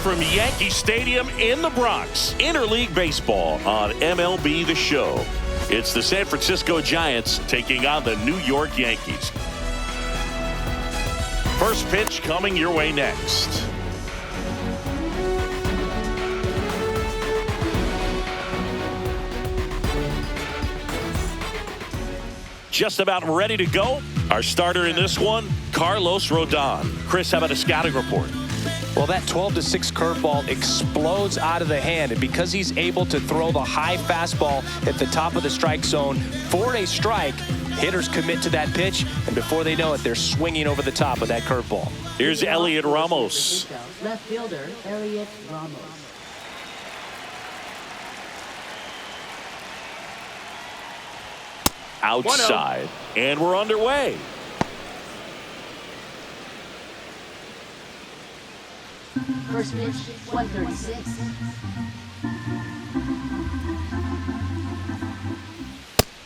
from Yankee Stadium in the Bronx. Interleague baseball on MLB The Show. It's the San Francisco Giants taking on the New York Yankees. First pitch coming your way next. Just about ready to go. Our starter in this one, Carlos Rodon. Chris, how about a scouting report? Well, that 12-6 curveball explodes out of the hand, and because he's able to throw the high fastball at the top of the strike zone for a strike, hitters commit to that pitch, and before they know it, they're swinging over the top of that curveball. Here's Elliot Ramos. Left fielder, Elliot Ramos. Outside, and we're underway. First pitch, 136.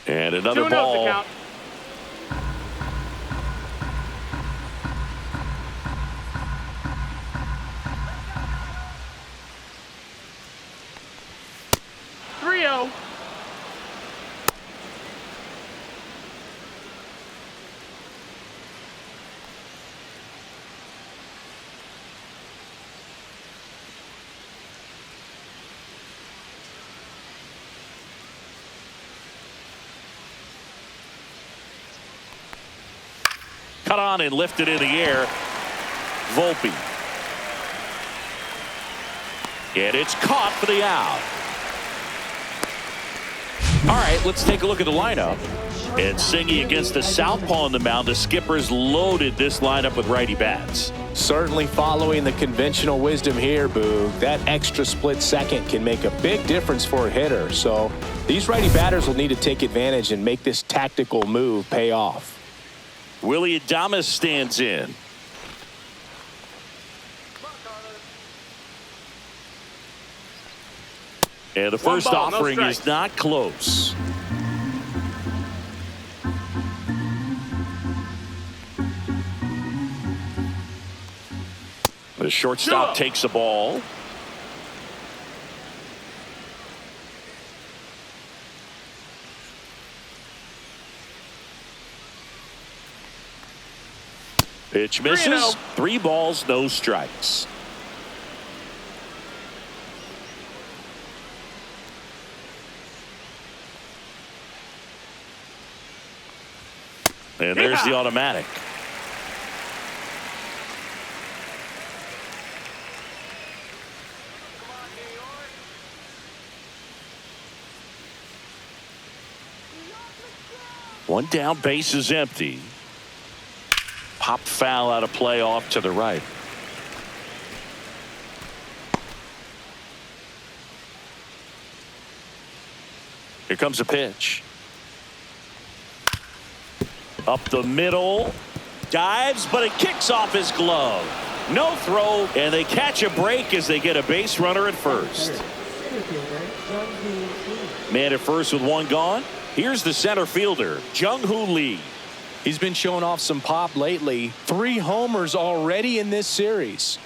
And another ball. 3-0. Cut on and lifted in the air. Volpe. And it's caught for the out. All right, let's take a look at the lineup. And singing against the southpaw on the mound, the Skippers loaded this lineup with righty bats. Certainly following the conventional wisdom here, Boog. That extra split second can make a big difference for a hitter. So these righty batters will need to take advantage and make this tactical move pay off. Willie Adames stands in. And the first offering is not close. The shortstop takes the ball. Pitch misses. 3 balls, no strikes. And there's the automatic. One down, base is empty. Pop foul out of play off to the right. Here comes a pitch. Up the middle. Dives, but it kicks off his glove. No throw, and they catch a break as they get a base runner at first. Man at first with 1 gone. Here's the center fielder, Jung-Hoo Lee. He's been showing off some pop lately. 3 homers already in this series.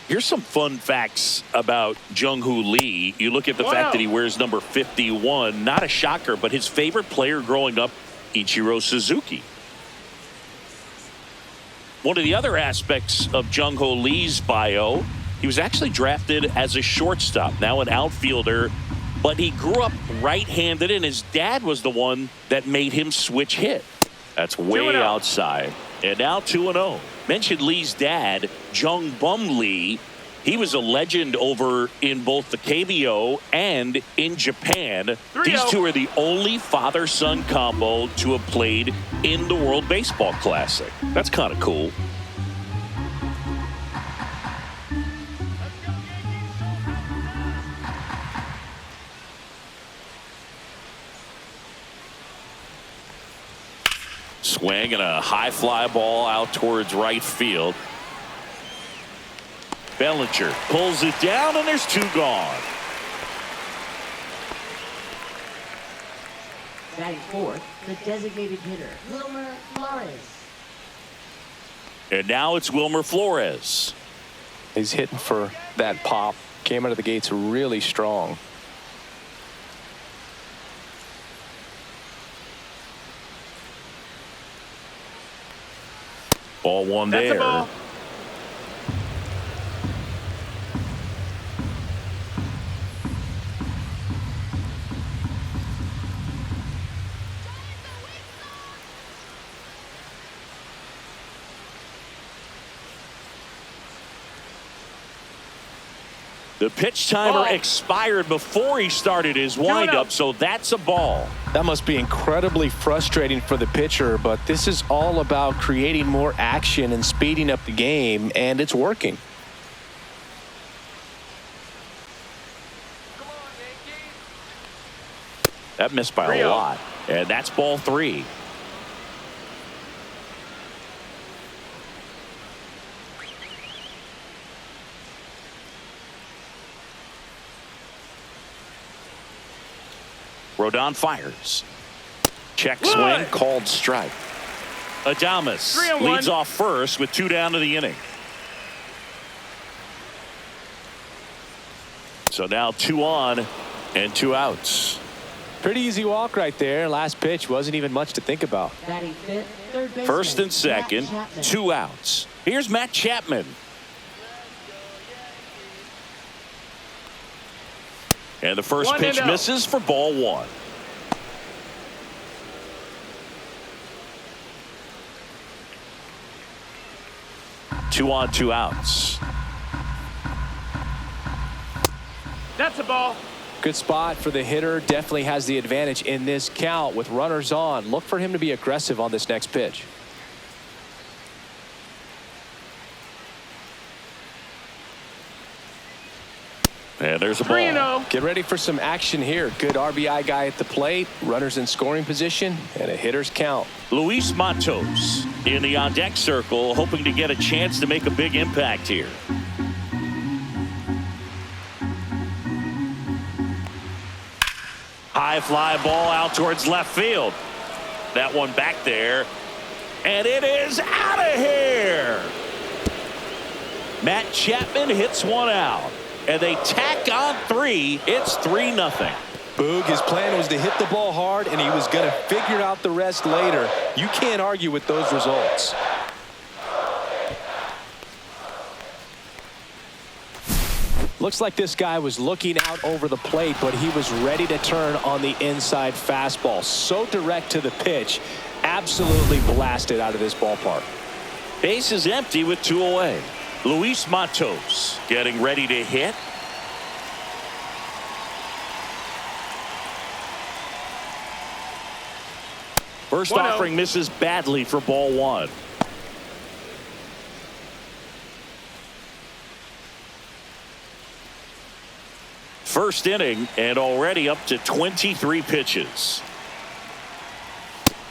Here's some fun facts about Jung-Hoo Lee. You look at the fact that he wears number 51. Not a shocker, but his favorite player growing up, Ichiro Suzuki. One of the other aspects of Jung-Hoo Lee's bio, he was actually drafted as a shortstop, now an outfielder. But he grew up right-handed, and his dad was the one that made him switch hit. That's way outside. And now 2-0. Mentioned Lee's dad, Jung Bum Lee. He was a legend over in both the KBO and in Japan. These two are the only father-son combo to have played in the World Baseball Classic. That's kind of cool. Swing and a high fly ball out towards right field. Bellinger pulls it down, and there's 2 gone. Batting fourth, the designated hitter, Wilmer Flores. And now it's Wilmer Flores. He's hitting for that pop. Came out of the gates really strong. Ball one That's there. a ball. The pitch timer Ball. expired before he started his windup, so that's a ball. That must be incredibly frustrating for the pitcher, but this is all about creating more action and speeding up the game, and it's working. That missed by a 3-0. lot, and that's ball 3. Rodon fires. Check swing, called strike. Adames 3-1. leads off first with 2 down to the inning. So now 2 on and 2 outs. Pretty easy walk right there. Last pitch wasn't even much to think about. Batting fifth, third baseman, First and second, Matt Chapman. 2 outs. Here's Matt Chapman. And the first 1-0. pitch misses for ball 1. Two on, 2 outs. That's a ball. Good spot for the hitter. Definitely has the advantage in this count with runners on. Look for him to be aggressive on this next pitch. And there's a ball. 3-0. Get ready for some action here. Good RBI guy at the plate. Runners in scoring position and a hitter's count. Luis Matos in the on-deck circle, hoping to get a chance to make a big impact here. High fly ball out towards left field. That one back there. And it is out of here. Matt Chapman hits one out. And they tack on 3. It's 3-0. Boog, his plan was to hit the ball hard, and he was going to figure out the rest later. You can't argue with those results. Looks like this guy was looking out over the plate, but he was ready to turn on the inside fastball. So direct to the pitch. Absolutely blasted out of this ballpark. Base is empty with 2 away. Luis Matos getting ready to hit. First 1-0. offering misses badly for ball 1. First inning and already up to 23 pitches.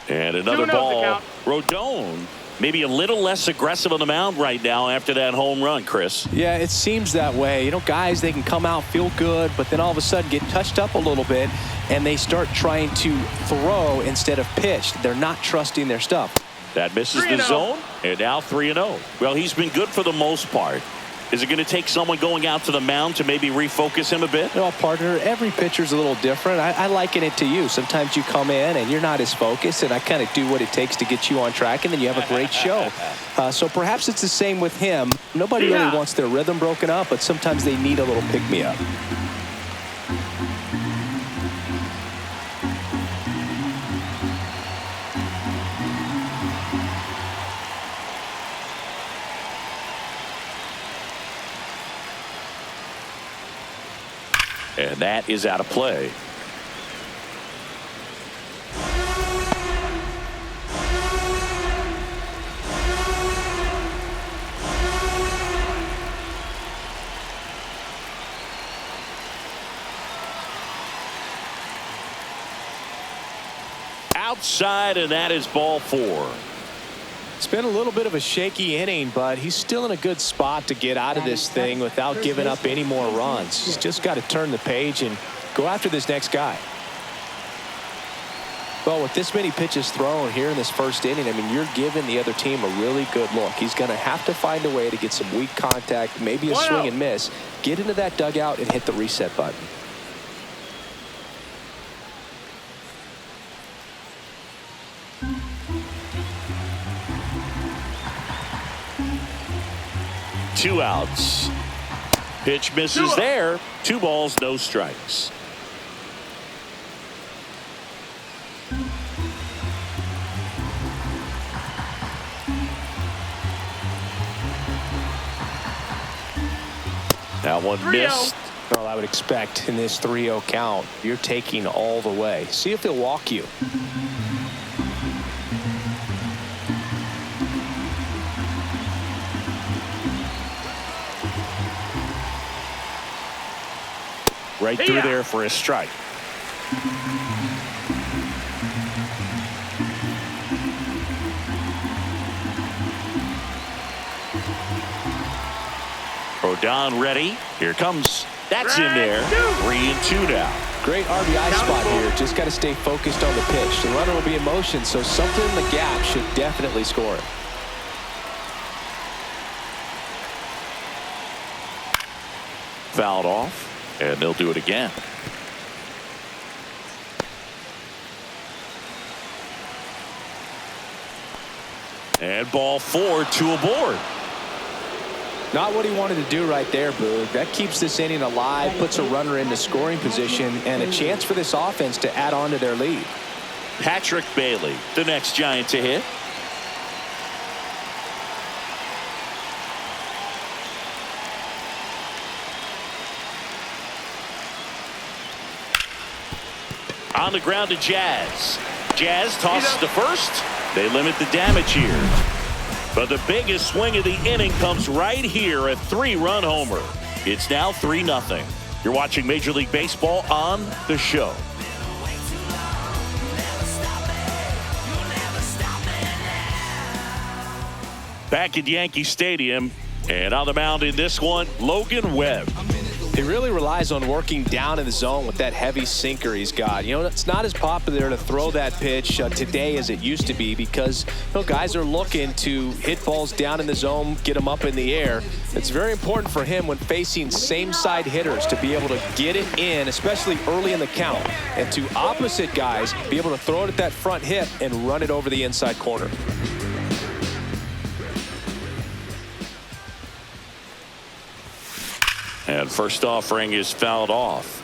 And another 2-0 the ball. count. Rodon maybe a little less aggressive on the mound right now after that home run, Chris. Yeah, it seems that way. You know, guys, they can come out, feel good, but then all of a sudden get touched up a little bit, and they start trying to throw instead of pitch. They're not trusting their stuff. That misses the 3-0. zone, and now 3-0. Well, he's been good for the most part. Is it going to take someone going out to the mound to maybe refocus him a bit? Well, partner, every pitcher's a little different. I liken it to you. Sometimes you come in and you're not as focused, and I kind of do what it takes to get you on track, and then you have a great show. So perhaps it's the same with him. Nobody really wants their rhythm broken up, but sometimes they need a little pick-me-up. And that is out of play. Outside, and that is ball 4. It's been a little bit of a shaky inning, but he's still in a good spot to get out of this thing without giving up any more runs. He's just got to turn the page and go after this next guy. Well, with this many pitches thrown here in this first inning, I mean, you're giving the other team a really good look. He's going to have to find a way to get some weak contact, maybe a swing and miss, get into that dugout and hit the reset button. Two outs. Pitch misses there. 2 balls, no strikes. That one missed. Well, I would expect in this 3-0 count, you're taking all the way. See if he'll walk you. Right through there for a strike. Rodon ready. Here comes. That's in there. 3-2 now. Great RBI spot here. Just got to stay focused on the pitch. The runner will be in motion, so something in the gap should definitely score it. Fouled off, and they'll do it again. And ball 4, 2 aboard. Not what he wanted to do right there, Boog. That keeps this inning alive, puts a runner into scoring position, and a chance for this offense to add on to their lead. Patrick Bailey, the next Giant to hit. On the ground to Jazz. Jazz tosses to first. They limit the damage here. But the biggest swing of the inning comes right here, a 3-run homer. It's now 3-0. You're watching Major League Baseball on The Show. Back at Yankee Stadium, and on the mound in this one, Logan Webb. He really relies on working down in the zone with that heavy sinker he's got. You know, it's not as popular to throw that pitch today as it used to be because, you know, guys are looking to hit balls down in the zone, get them up in the air. It's very important for him when facing same-side hitters to be able to get it in, especially early in the count, and to opposite guys be able to throw it at that front hip and run it over the inside corner. And first offering is fouled off.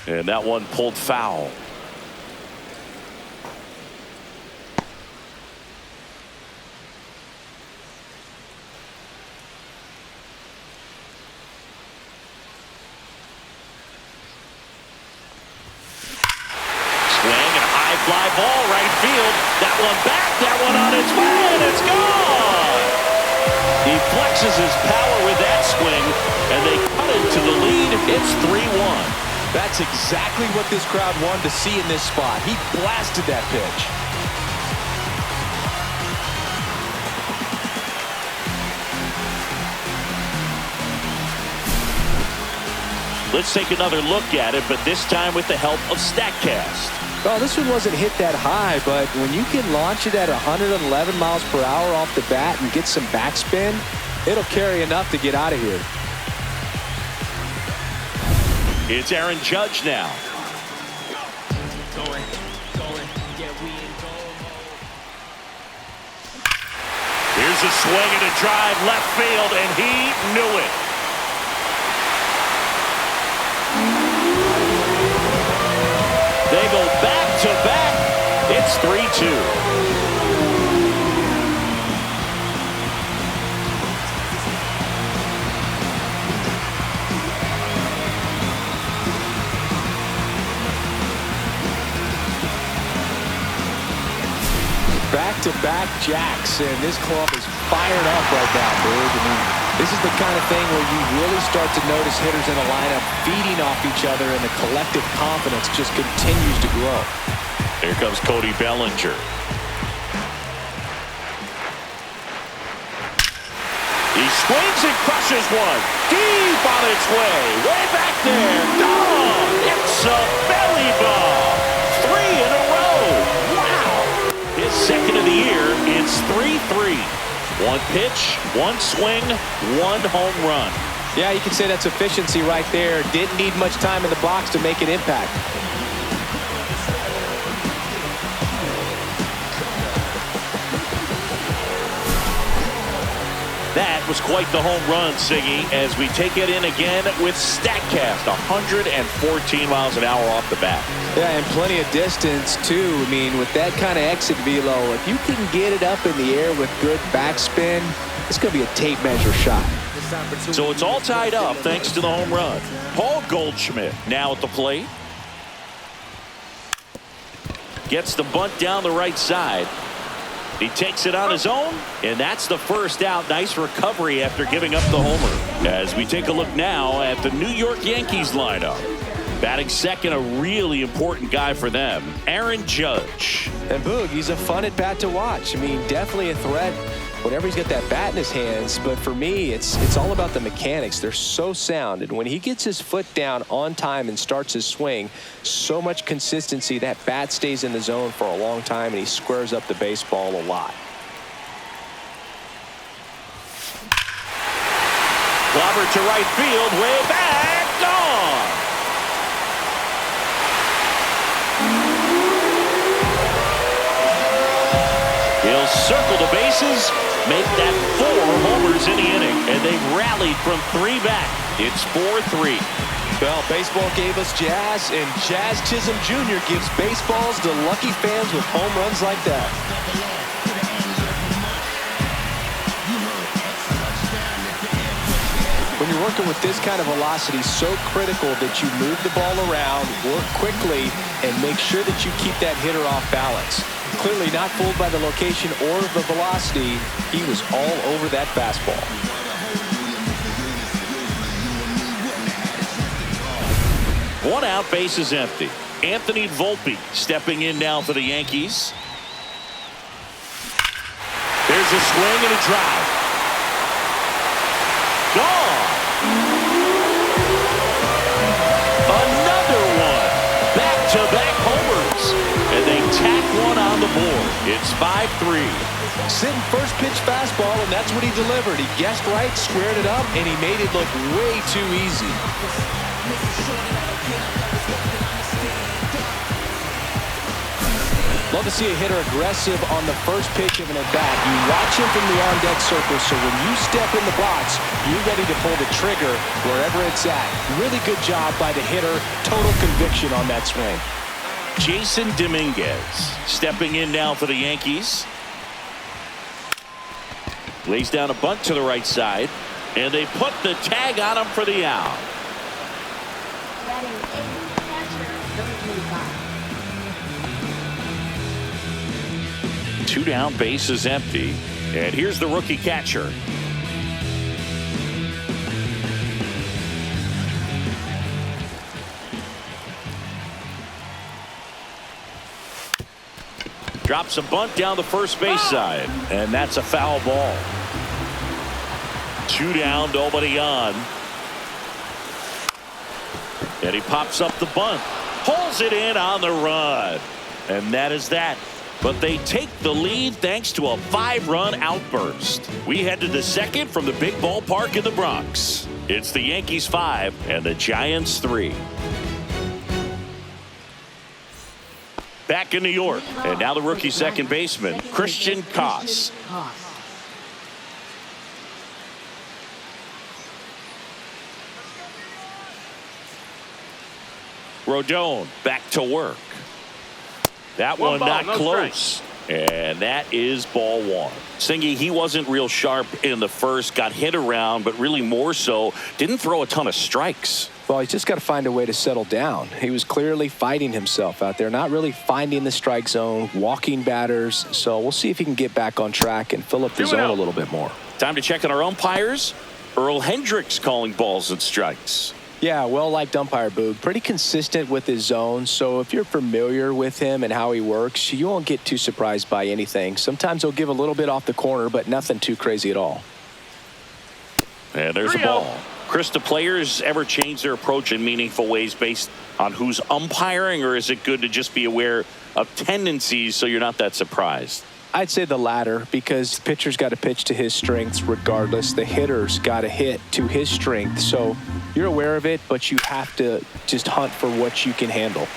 And that one pulled foul. Fly ball right field. That one back. That one on its way, and it's gone. He flexes his power with that swing, and they cut it to the lead. It's 3-1. That's exactly what this crowd wanted to see in this spot. He blasted that pitch. Let's take another look at it, but this time with the help of StatCast. Well, this one wasn't hit that high, but when you can launch it at 111 miles per hour off the bat and get some backspin, it'll carry enough to get out of here. It's Aaron Judge now. Here's a swing and a drive left field, and he knew it. They go back to back. It's 3-2. Back-to-back jacks, and this club is fired up right now, Boog. I mean, this is the kind of thing where you really start to notice hitters in a lineup feeding off each other, and the collective confidence just continues to grow. Here comes Cody Bellinger. He swings and crushes one. Deep on its way. Way back there. Gone. It's a belly ball. 3 in a row. Wow. His second of the year. It's 3-3. One pitch, one swing, one home run. Yeah, you can say that's efficiency right there. Didn't need much time in the box to make an impact. That was quite the home run, Siggy, as we take it in again with StatCast. 114 miles an hour off the bat. Yeah, and plenty of distance, too. I mean, with that kind of exit velo, if you can get it up in the air with good backspin, it's going to be a tape measure shot. So it's all tied up thanks to the home run. Paul Goldschmidt now at the plate. Gets the bunt down the right side. He takes it on his own, and that's the first out. Nice recovery after giving up the homer. As we take a look now at the New York Yankees lineup. Batting second, a really important guy for them, Aaron Judge. And Boog, he's a fun at bat to watch. I mean, definitely a threat whenever he's got that bat in his hands. But for me, it's all about the mechanics. They're so sound. And when he gets his foot down on time and starts his swing, so much consistency, that bat stays in the zone for a long time, and he squares up the baseball a lot. Clobbered to right field, way back, gone. He'll circle the bases, make that 4 homers in the inning, and they rallied from 3 back. It's 4-3. Well, baseball gave us Jazz, and Jazz Chisholm Jr. gives baseballs to lucky fans with home runs like that. When you're working with this kind of velocity, so critical that you move the ball around, work quickly, and make sure that you keep that hitter off balance. Clearly not fooled by the location or the velocity. He was all over that fastball. One out, base is empty. Anthony Volpe stepping in now for the Yankees. There's a swing and a drive. Gone. Another one. Back-to-back homers. And they tack one on the board. It's 5-3. Sitting first pitch fastball, and that's what he delivered. He guessed right, squared it up, and he made it look way too easy. Love to see a hitter aggressive on the first pitch of an at-bat. You watch him from the on-deck circle, so when you step in the box, you're ready to pull the trigger wherever it's at. Really good job by the hitter. Total conviction on that swing. Jason Dominguez stepping in now for the Yankees. Lays down a bunt to the right side, and they put the tag on him for the out. Batting 8th, catcher, number 25. 2 down, base is empty, and here's the rookie catcher. Drops a bunt down the first base side, and that's a foul ball. 2 down, nobody on. And he pops up the bunt, pulls it in on the run, and that is that. But they take the lead thanks to a 5-run outburst. We head to the second from the big ballpark in the Bronx. It's the Yankees 5 and the Giants 3. Back in New York, and now the rookie second baseman, Christian Koss. Rodon back to work. That one not close. And that is ball 1. Singy, he wasn't real sharp in the first, got hit around, but really more so, didn't throw a ton of strikes. Well, he's just got to find a way to settle down. He was clearly fighting himself out there, not really finding the strike zone, walking batters. So we'll see if he can get back on track and fill up the zone a little bit more. Time to check on our umpires. Earl Hendricks calling balls and strikes. Yeah, well-liked umpire, Boog. Pretty consistent with his zone, so if you're familiar with him and how he works, you won't get too surprised by anything. Sometimes he'll give a little bit off the corner, but nothing too crazy at all. And there's a 3-0. ball. Chris, do players ever change their approach in meaningful ways based on who's umpiring, or is it good to just be aware of tendencies so you're not that surprised? I'd say the latter, because the pitcher's got to pitch to his strengths regardless. The hitter's got to hit to his strength. So you're aware of it, but you have to just hunt for what you can handle.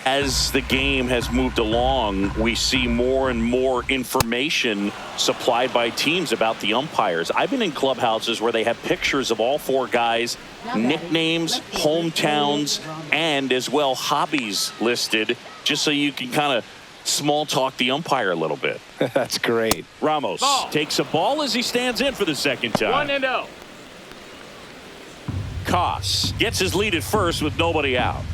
As the game has moved along, we see more and more information supplied by teams about the umpires. I've been in clubhouses where they have pictures of all four guys, nicknames, hometowns, and as well hobbies listed, just so you can kind of small talk the umpire a little bit. That's great. Ramos takes a ball as he stands in for the second time. 1-0. Koss gets his lead at first with nobody out.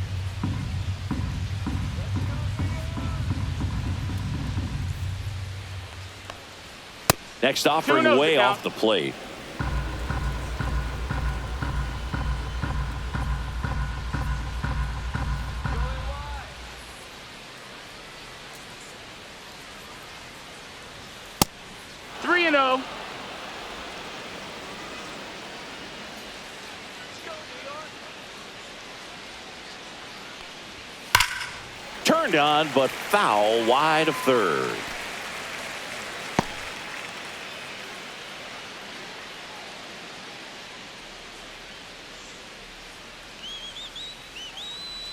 Next offering 2-0 way to off count. the plate. Three and 0. Turned on, but foul wide of third.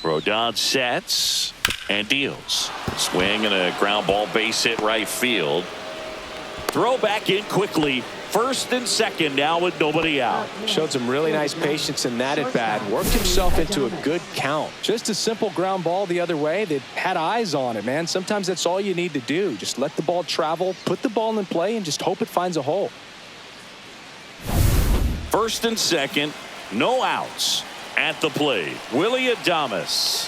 Rodon sets and deals. Swing and a ground ball, base hit right field. Throw back in quickly. First and second now with nobody out. Showed some really nice patience in that at bat. Worked himself into a good count. Just a simple ground ball the other way. They had eyes on it, man. Sometimes that's all you need to do. Just let the ball travel, put the ball in play, and just hope it finds a hole. First and second, no outs. At the plate, Willie Adames.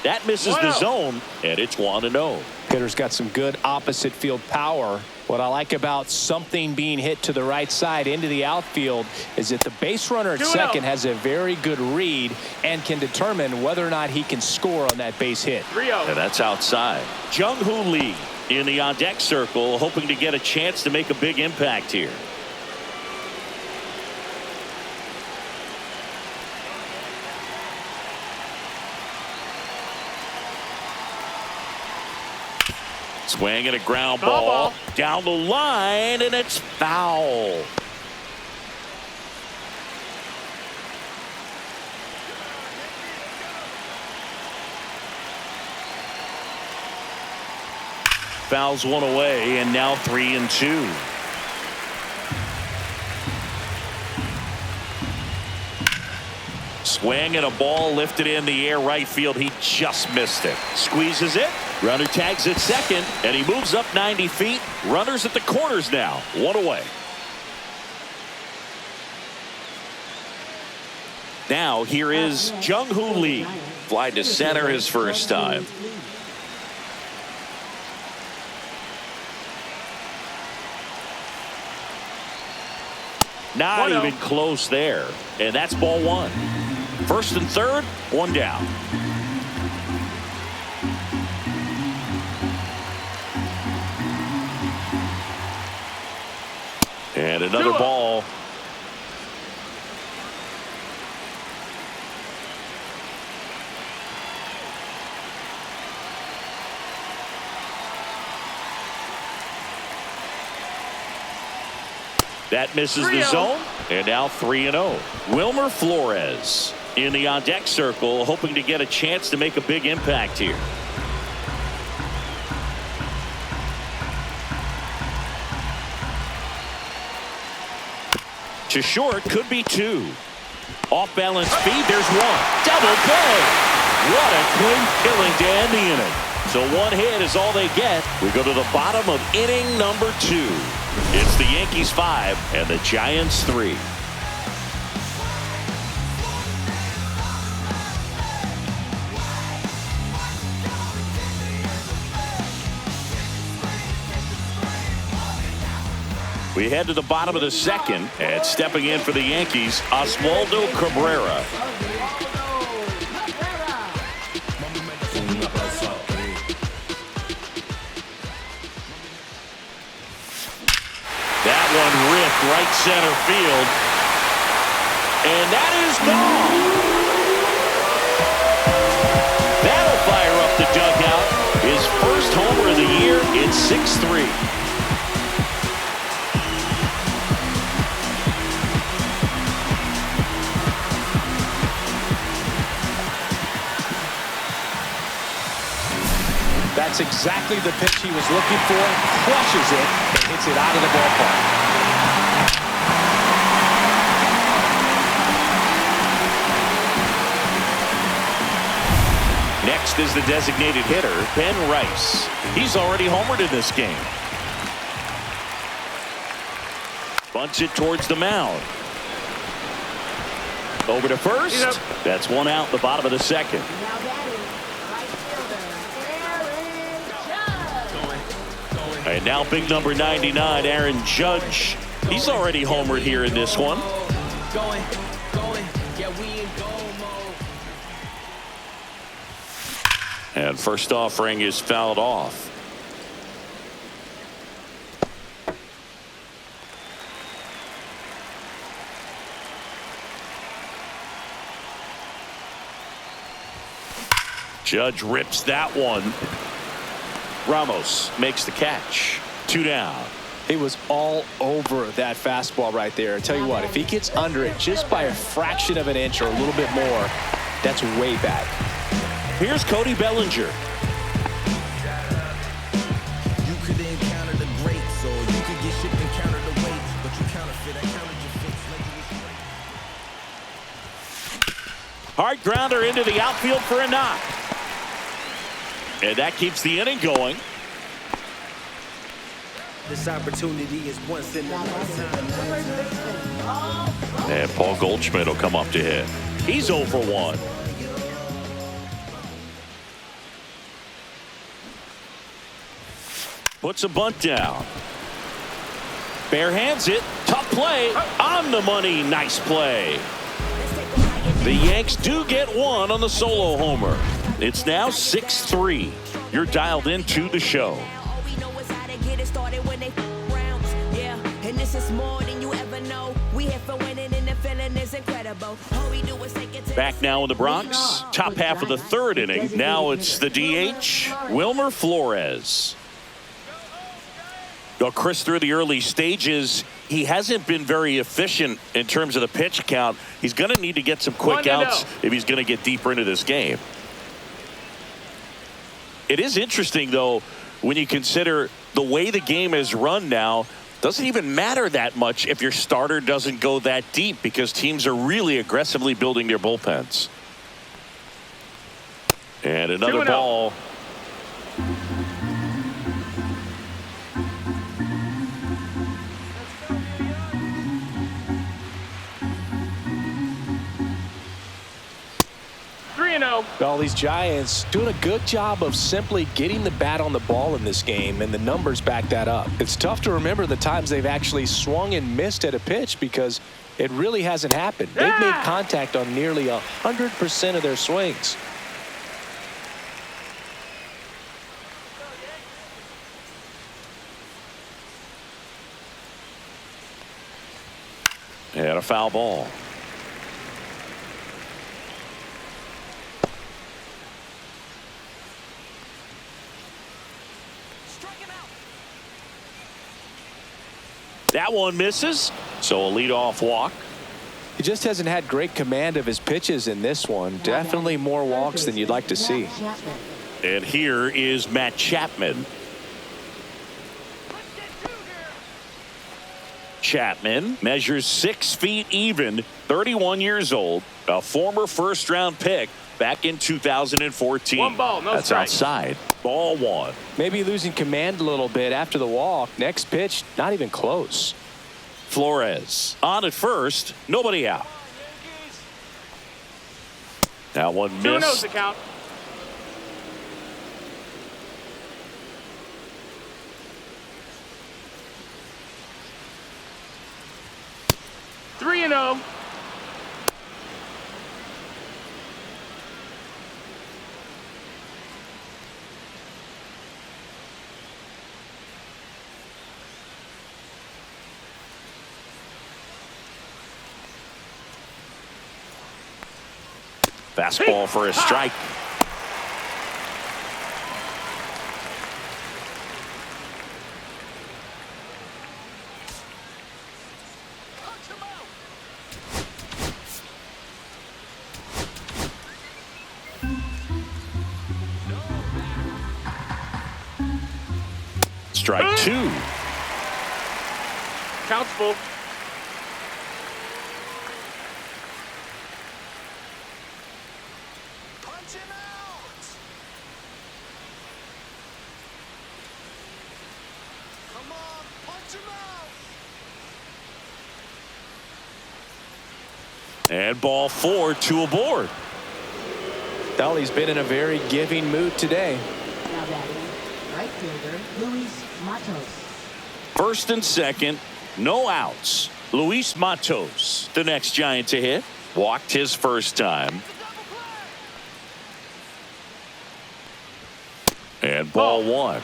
That misses the zone, and it's 1-0. Hitter's got some good opposite field power. What I like about something being hit to the right side into the outfield is that the base runner at 2-0. second has a very good read and can determine whether or not he can score on that base hit. 3-0. And that's outside. Jung-Hoo Lee in the on-deck circle, hoping to get a chance to make a big impact here. Swing and a ground ball down the line, and it's foul. Fouls one away, and now 3-2. Swing and a ball lifted in the air right field. He just missed it. Squeezes it. Runner tags at second, and he moves up 90 feet. Runners at the corners now. One away. Now here is Jung-Hoo Lee. Fly to center his first time. Not 1-0. even close there. And that's ball one. First and third, one down. And another ball. That misses the 3-0. zone. And now 3-0. Wilmer Flores in the on-deck circle, hoping to get a chance to make a big impact here. To short, could be two. Off balance speed, there's one. Double play. What a clean killing to end the inning. So one hit is all they get. We go to the bottom of inning number 2. It's the Yankees 5 and the Giants 3. We head to the bottom of the second, and stepping in for the Yankees, Oswaldo Cabrera. right center field. And that is gone. That'll fire up the dugout. His first homer of the year in 6-3. That's exactly the pitch he was looking for. Crushes it and hits it out of the ballpark. Next is the designated hitter, Ben Rice. He's already homered in this game. Bunts it towards the mound. Over to first. That's one out in the bottom of the second. Now batting, right fielder, Aaron Judge. And now big number 99, Aaron Judge. He's already homered here in this one. And first offering is fouled off. Judge rips that one. Ramos makes the catch. 2 down. He was all over that fastball right there. I tell you what, if he gets under it just by a fraction of an inch or a little bit more, that's way bad. Here's Cody Bellinger. You could encounter the greats, or you could get shipped and counter the weight, but you counterfeit and counted your fits like you was Hard grounder into the outfield for a knock. And that keeps the inning going. This opportunity is once in a lifetime. And Paul Goldschmidt will come up to hit. He's 0 for 1. Puts a bunt down. Bare hands it. Tough play. On the money. Nice play. The Yanks do get one on the solo homer. It's now 6-3. You're dialed into the show. Back now in the Bronx. Top half of the third inning. Now it's the DH, Wilmer Flores. Well, Chris, through the early stages, he hasn't been very efficient in terms of the pitch count. He's going to need to get some quick outs if he's going to get deeper into this game. It is interesting, though, when you consider the way the game is run now. Doesn't even matter that much if your starter doesn't go that deep, because teams are really aggressively building their bullpens. And another ball. 3-0. Well, these Giants doing a good job of simply getting the bat on the ball in this game, and the numbers back that up. It's tough to remember the times they've actually swung and missed at a pitch, because it really hasn't happened. They've made contact on nearly 100% of their swings. And a foul ball. That one misses, so a leadoff walk. He just hasn't had great command of his pitches in this one. Definitely more walks than you'd like to see. And here is Matt Chapman. Chapman measures 6 feet even, 31 years old, a former first-round pick back in 2014. 1 ball, no That's strike. outside. Ball 1. Maybe losing command a little bit after the walk. Next pitch, not even close. Flores on at first, nobody out. That one 2-0 missed. the count. Three and 0. Fastball for a strike. Strike 2. Count's full. Punch him out! Come on, punch him out! And ball 4, 2 aboard. Well, he's been in a very giving mood today. Now batting, right fielder, Luis Matos. First and second, no outs. Luis Matos, the next Giant to hit. Walked his first time. And ball 1.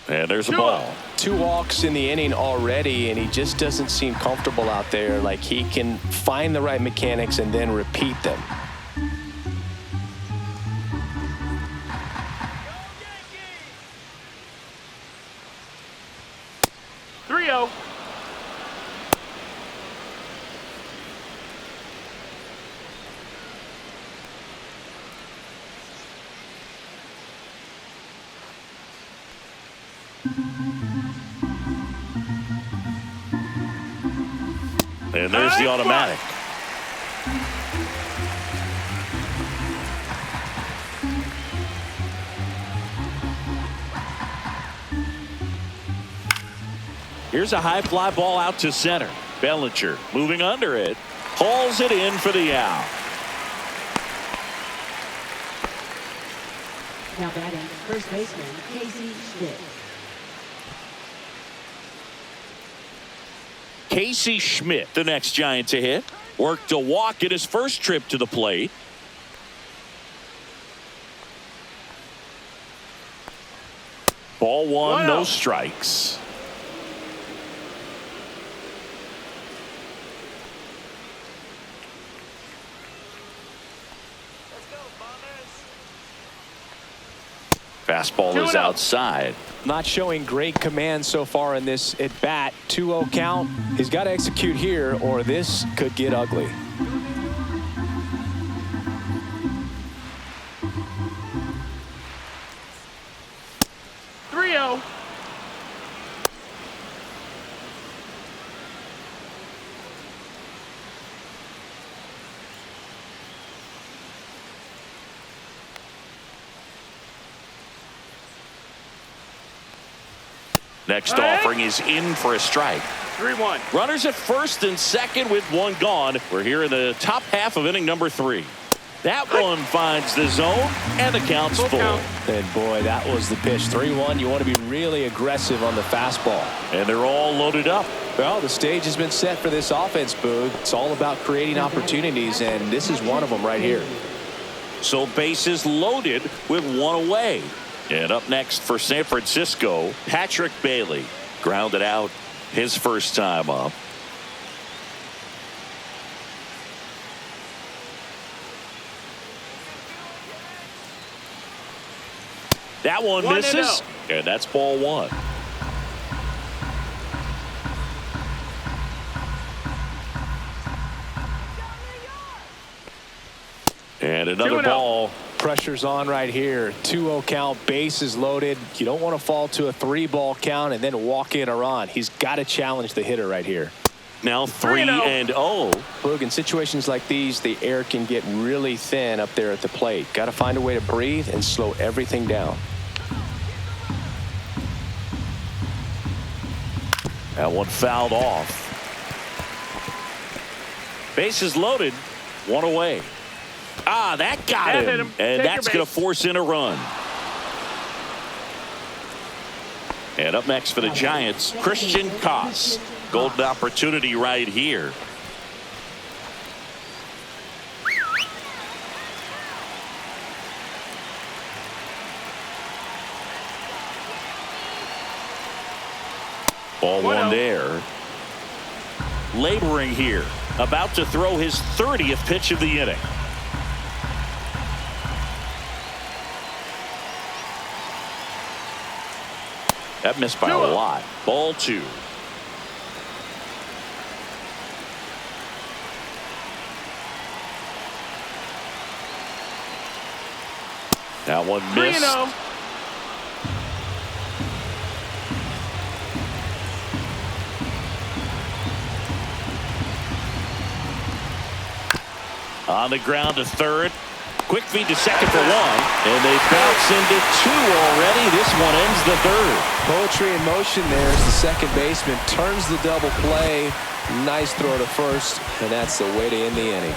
And there's a ball. 2 walks in the inning already, and he just doesn't seem comfortable out there. Like he can find the right mechanics and then repeat them. Three-oh. And there's the automatic. Here's a high fly ball out to center. Bellinger moving under it. Hauls it in for the out. Now batting, first baseman, Casey Schmidt. Casey Schmidt, the next Giant to hit. Worked a walk in his first trip to the plate. Ball 1, no strikes. Fastball is outside. Not showing great command so far in this at bat. 2-0 count. He's got to execute here or this could get ugly. Three-oh. Next offering is in for a strike. 3-1. Runners at first and second with 1 gone. We're here in the top half of inning number 3. That one finds the zone and the count's full. And boy, that was the pitch. 3-1. You want to be really aggressive on the fastball. And they're all loaded up. Well, the stage has been set for this offense, Boog. It's all about creating opportunities, and this is one of them right here. So bases loaded with 1 away. And up next for San Francisco, Patrick Bailey grounded out his first time up. That one misses, and that's ball 1. And another ball. Pressure's on right here. 2-0 count, bases loaded. You don't want to fall to a 3-ball count and then walk in or on. He's got to challenge the hitter right here. Now 3-0. Look, in situations like these, the air can get really thin up there at the plate. Got to find a way to breathe and slow everything down. That one fouled off. Bases loaded, 1 away. Ah, that got him. And that's going to force in a run. And up next for the Giants, Christian Koss. Golden opportunity right here. Ball 1-0. one there. Laboring here. About to throw his 30th pitch of the inning. That missed by a lot. Ball two. That one missed. 3-0. On the ground to third. Quick feed to second for one. And they bounce into two already. This one ends the third. Poetry in motion there as the second baseman turns the double play. Nice throw to first, and that's the way to end the inning.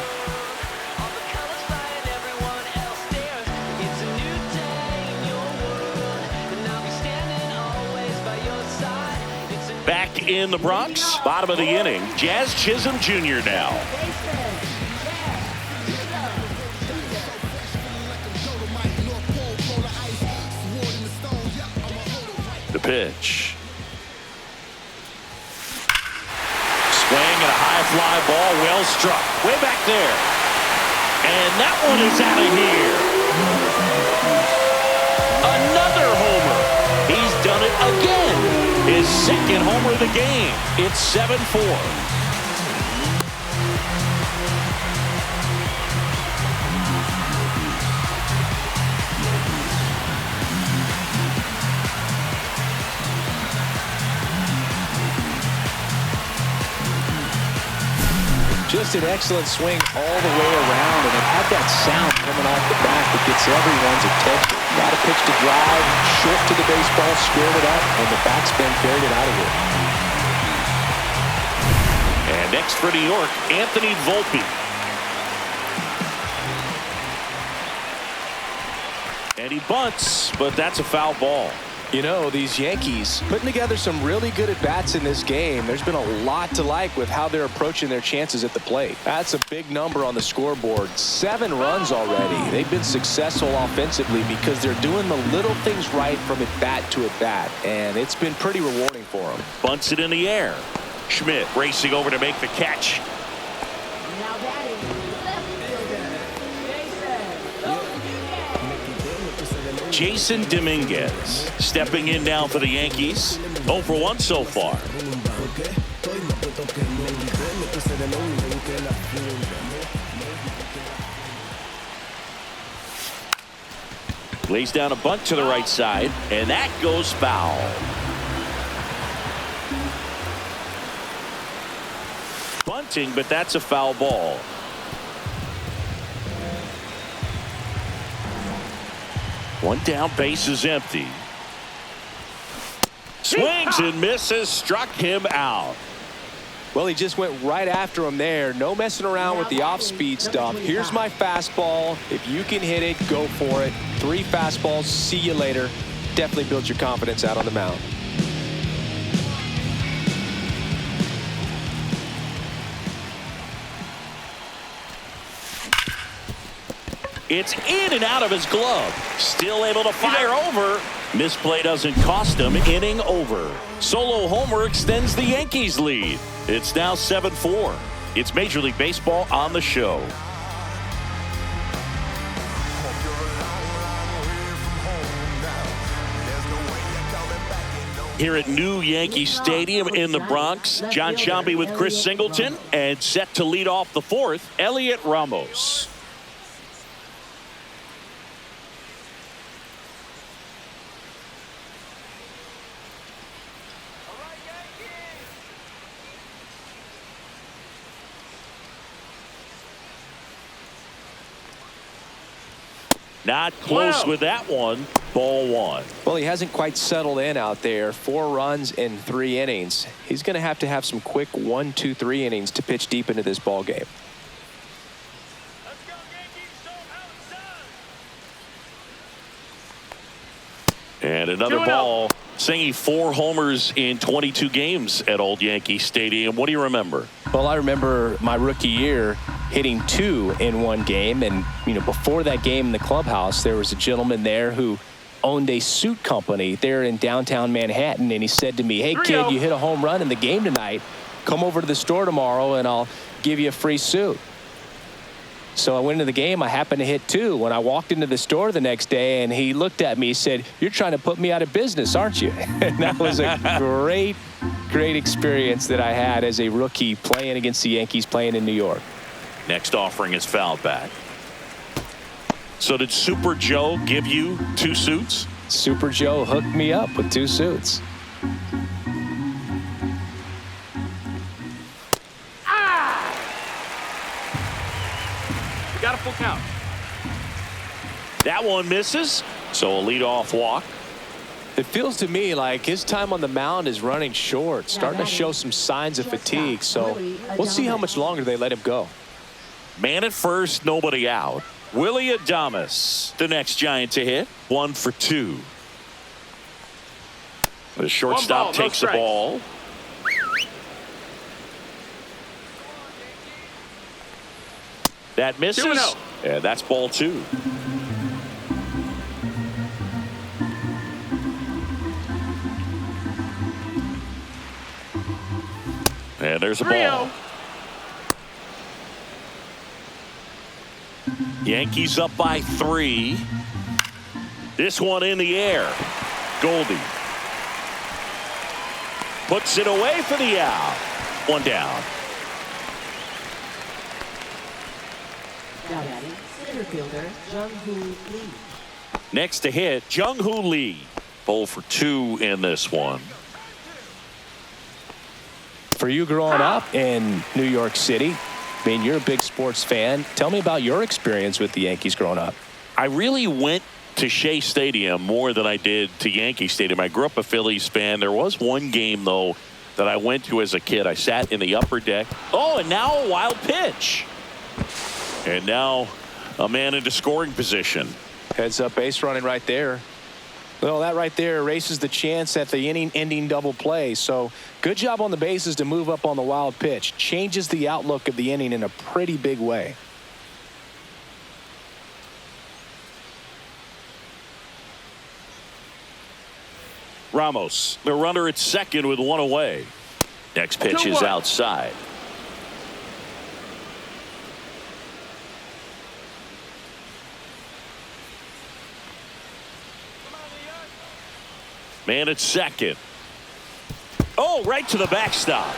Back in the Bronx, bottom of the inning. Jazz Chisholm Jr. now. The pitch. Swing and a high fly ball, well struck. Way back there. And that one is out of here. Another homer. He's done it again. His second homer of the game. It's 7-4. Just an excellent swing all the way around, and it had that sound coming off the bat that gets everyone's attention. Got a pitch to drive, short to the baseball, squared it up, and the backspin carried it out of here. And next for New York, Anthony Volpe. And he bunts, but that's a foul ball. You know, these Yankees putting together some really good at-bats in this game. There's been a lot to like with how they're approaching their chances at the plate. That's a big number on the scoreboard. 7 runs already. They've been successful offensively because they're doing the little things right from at-bat to at-bat, and it's been pretty rewarding for them. Bunts it in the air. Schmidt racing over to make the catch. Now batting, left fielder, Jason Dominguez stepping in now for the Yankees. 0 for 1 so far. Lays down a bunt to the right side, and that goes foul. Bunting, but that's a foul ball. One down, base is empty. Swings and misses, struck him out. Well, he just went right after him there. No messing around with the off-speed stuff. Here's my fastball. If you can hit it, go for it. 3 fastballs, see you later. Definitely builds your confidence out on the mound. It's in and out of his glove. Still able to fire over. Misplay doesn't cost him. Inning over. Solo homer extends the Yankees lead. It's now 7-4. It's Major League Baseball on the show. Here at New Yankee Stadium in the Bronx, John Sciambi with Chris Singleton, and set to lead off the 4th, Elliot Ramos. Not close with that one. Ball 1. Well, he hasn't quite settled in out there. 4 runs in 3 innings. He's going to have some quick 1, 2, 3 innings to pitch deep into this ball game. And another ball. Saying 4 homers in 22 games at Old Yankee Stadium. What do you remember? Well, I remember my rookie year hitting 2 in one game. And, you know, before that game in the clubhouse, there was a gentleman there who owned a suit company there in downtown Manhattan, and he said to me, "Hey, kid, you hit a home run in the game tonight. Come over to the store tomorrow, and I'll give you a free suit." So I went into the game. I happened to hit 2. When I walked into the store the next day, and he looked at me, he said, "You're trying to put me out of business, aren't you?" And that was a great experience that I had as a rookie playing against the Yankees, playing in New York. Next offering is fouled back. So did Super Joe give you 2 suits? Super Joe hooked me up with 2 suits. Got a full count. That one misses. So a leadoff walk. It feels to me like his time on the mound is running short, starting to show some signs of fatigue. So we'll see how much longer they let him go. Man at first, nobody out. Willie Adames, the next Giant to hit. 1 for 2. The shortstop takes the ball. That misses. 2-0. Yeah, that's ball 2. And there's a ball. Yankees up by 3. This one in the air. Goldie puts it away for the out. 1 down. Now batting, center fielder Jung-Hoo Lee. Next to hit, Jung-Hoo Lee. 0 for 2 in this one. For you growing up in New York City, I mean, you're a big sports fan. Tell me about your experience with the Yankees growing up. I really went to Shea Stadium more than I did to Yankee Stadium. I grew up a Phillies fan. There was one game, though, that I went to as a kid. I sat in the upper deck. Oh, and now a wild pitch. And now a man into scoring position. Heads up base running right there. Well, that right there erases the chance at the inning-ending double play. So good job on the bases to move up on the wild pitch. Changes the outlook of the inning in a pretty big way. Ramos, the runner at second with 1 away. Next pitch is outside. Man at second. Oh, right to the backstop.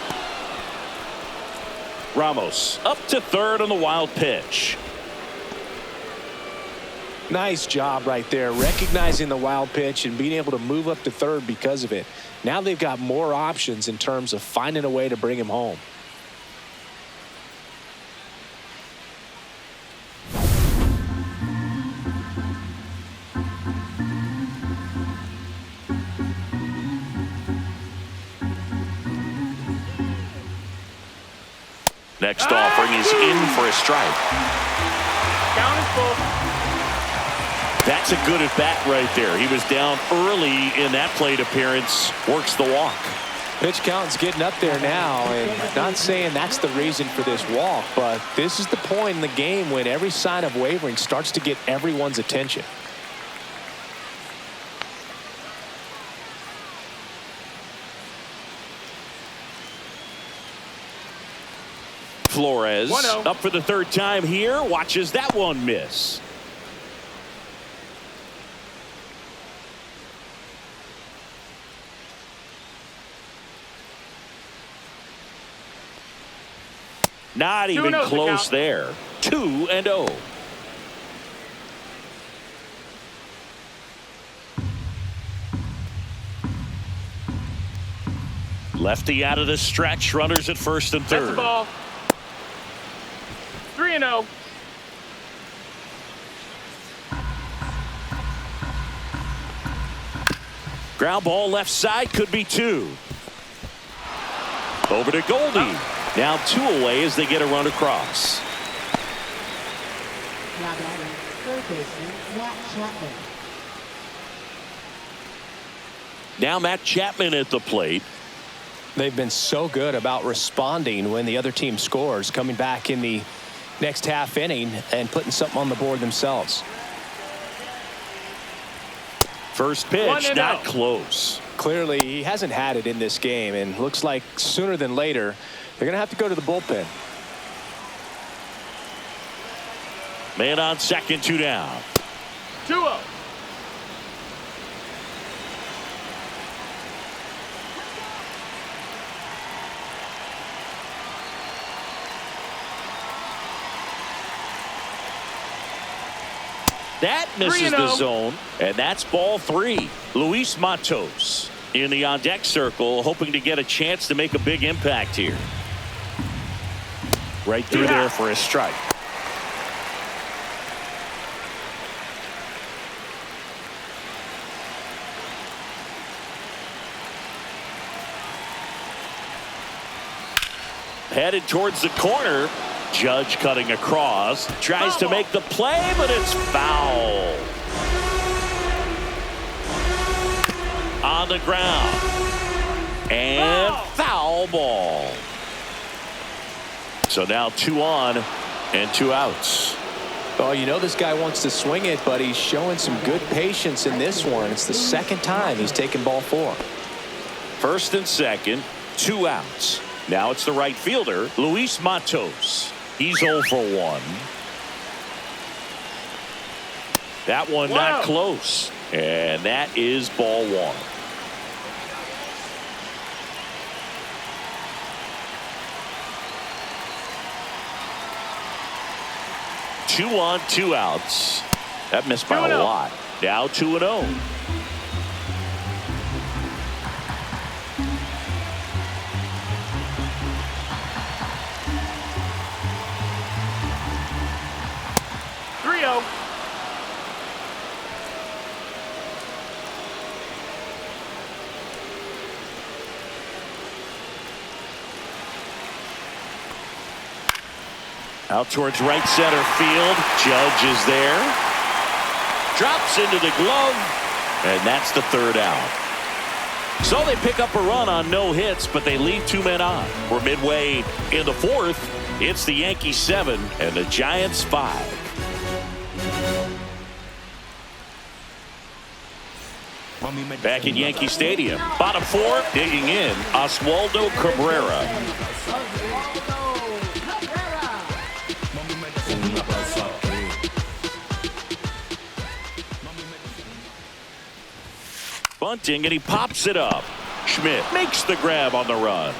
Ramos up to third on the wild pitch. Nice job right there, recognizing the wild pitch and being able to move up to third because of it. Now they've got more options in terms of finding a way to bring him home. Next offering is in for a strike. Count is full. That's a good at bat right there. He was down early in that plate appearance. Works the walk. Pitch count's getting up there now, and not saying that's the reason for this walk, but this is the point in the game when every sign of wavering starts to get everyone's attention. Flores 1-0. up for the third time here. Watches that one miss. Not even 2-0 close count. there. 2-0. Lefty out of the stretch. Runners at first and That's the third. ball. 3-0. Ground ball left side, could be 2. Over to Goldie. Now 2 away as they get a run across. Now batting, third baseman Matt Chapman. Now Matt Chapman at the plate. They've been so good about responding when the other team scores, coming back in the next half inning and putting something on the board themselves. First pitch, not close. Clearly, he hasn't had it in this game, and looks like sooner than later, they're going to have to go to the bullpen. Man on second, 2 down. 2-0. That misses the zone, and that's ball 3. Luis Matos in the on-deck circle, hoping to get a chance to make a big impact here. Right through there for a strike. Headed towards the corner. Judge cutting across, tries to make the play, but it's foul. On the ground. And foul ball. So now 2 on and 2 outs. Oh, you know this guy wants to swing it, but he's showing some good patience in this one. It's the second time he's taken ball 4. First and second, 2 outs. Now it's the right fielder, Luis Matos. He's 0 for 1. That one not close. And that is ball 1. Two on, 2 outs. That missed by a lot. Now 2-0. Out towards right center field. Judge is there. Drops into the glove. And that's the 3rd out. So they pick up a run on no hits, but they leave 2 men on. We're midway in the 4th. It's the Yankees 7 and the Giants 5. Back at Yankee Stadium. Bottom 4, digging in, Oswaldo Cabrera. Bunting, and he pops it up. Schmidt makes the grab on the run.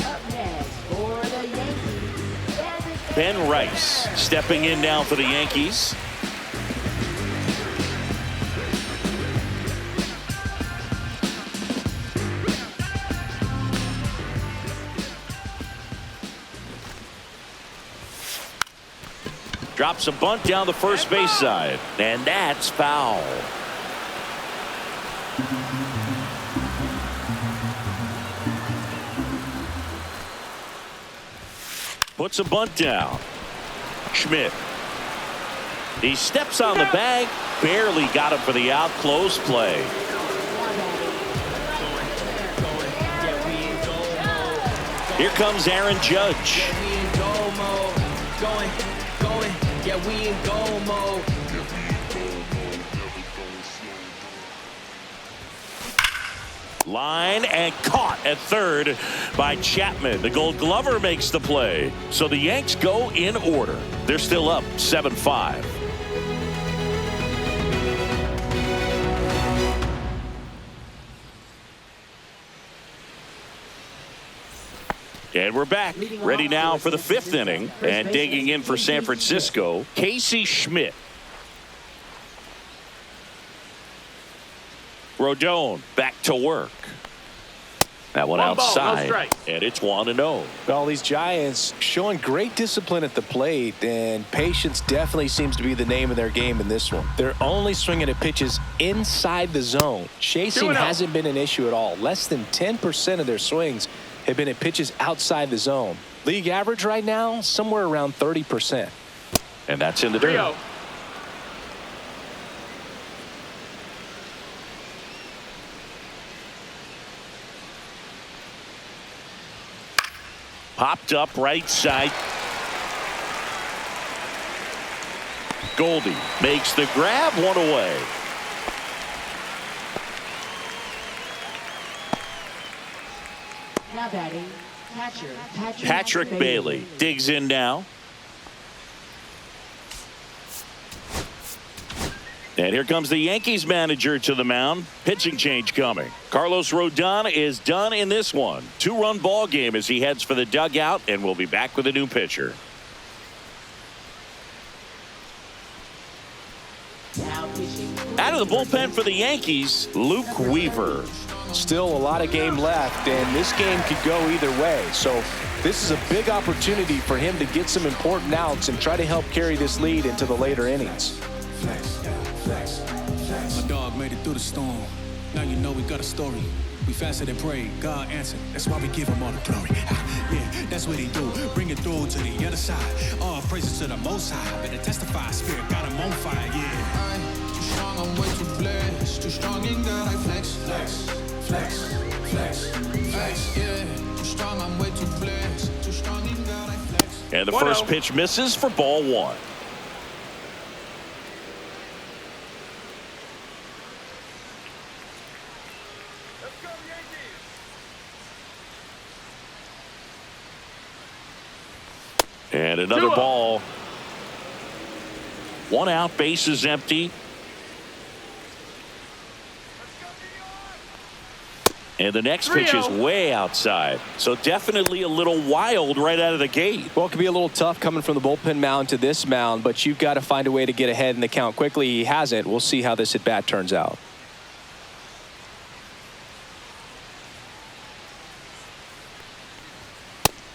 Up next for the Yankees, Ben Rice stepping in now for the Yankees. Drops a bunt down the first base side, and that's foul. Puts a bunt down. Schmidt. He steps on the bag, barely got him for the out. Close play. Here comes Aaron Judge. Yeah, we in goal mode. Line and caught at third by Chapman. The Gold Glover makes the play. So the Yanks go in order. They're still up 7-5. And we're back, ready now for the 5th inning, and digging in for San Francisco, Casey Schmidt. Rodon back to work. That one outside, and it's 1-0. Well, these Giants showing great discipline at the plate, and patience definitely seems to be the name of their game in this one. They're only swinging at pitches inside the zone. Chasing hasn't been an issue at all. Less than 10% of their swings have been at pitches outside the zone. League average right now, somewhere around 30%. And that's in the dirt. Popped up right side. Goldie makes the grab, one away. Now batting, catcher Patrick Bailey digs in now. And here comes the Yankees manager to the mound. Pitching change coming. Carlos Rodon is done in this one. 2-run ball game as he heads for the dugout, and we'll be back with a new pitcher. Now pitching. Out of the bullpen for the Yankees, Luke Weaver. Still a lot of game left, and this game could go either way. So this is a big opportunity for him to get some important outs and try to help carry this lead into the later innings. My dog made it through the storm. Now you know we got a story. We fasted and prayed. God answered. That's why we give him all the glory. Yeah, that's what he do. Bring it through to the other side. All praises to the Most High. Better testify. Spirit got him on fire. Yeah. I'm too strong, I'm way too blessed. Too strong in God, I flex. Yeah, too strong, I'm way too blessed. Too strong in God, I flex. And the first pitch misses for ball one. And another ball. 1 out, base is empty. And the next pitch is way outside. So definitely a little wild right out of the gate. Well, it could be a little tough coming from the bullpen mound to this mound, but you've got to find a way to get ahead in the count quickly. He hasn't. We'll see how this at bat turns out.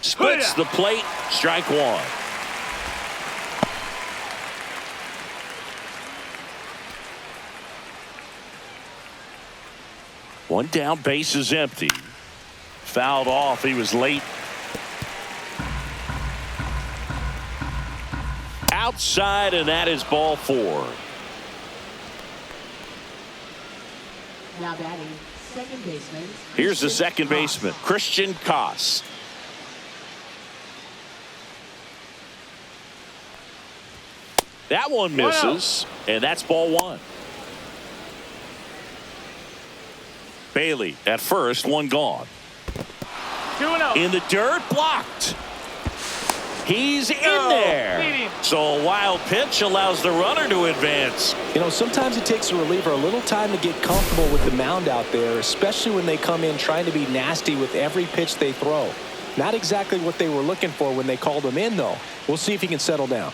Splits the plate, strike one. One down, base is empty. Fouled off, he was late. Outside, and that is ball four. Now batting, second baseman. Here's the second baseman, Christian Koss. That one misses, and that's ball one. Bailey at first, one gone. 2-0. In the dirt, blocked. He's in there. So a wild pitch allows the runner to advance. You know, sometimes it takes a reliever a little time to get comfortable with the mound out there, especially when they come in trying to be nasty with every pitch they throw. Not exactly what they were looking for when they called him in, though. We'll see if he can settle down.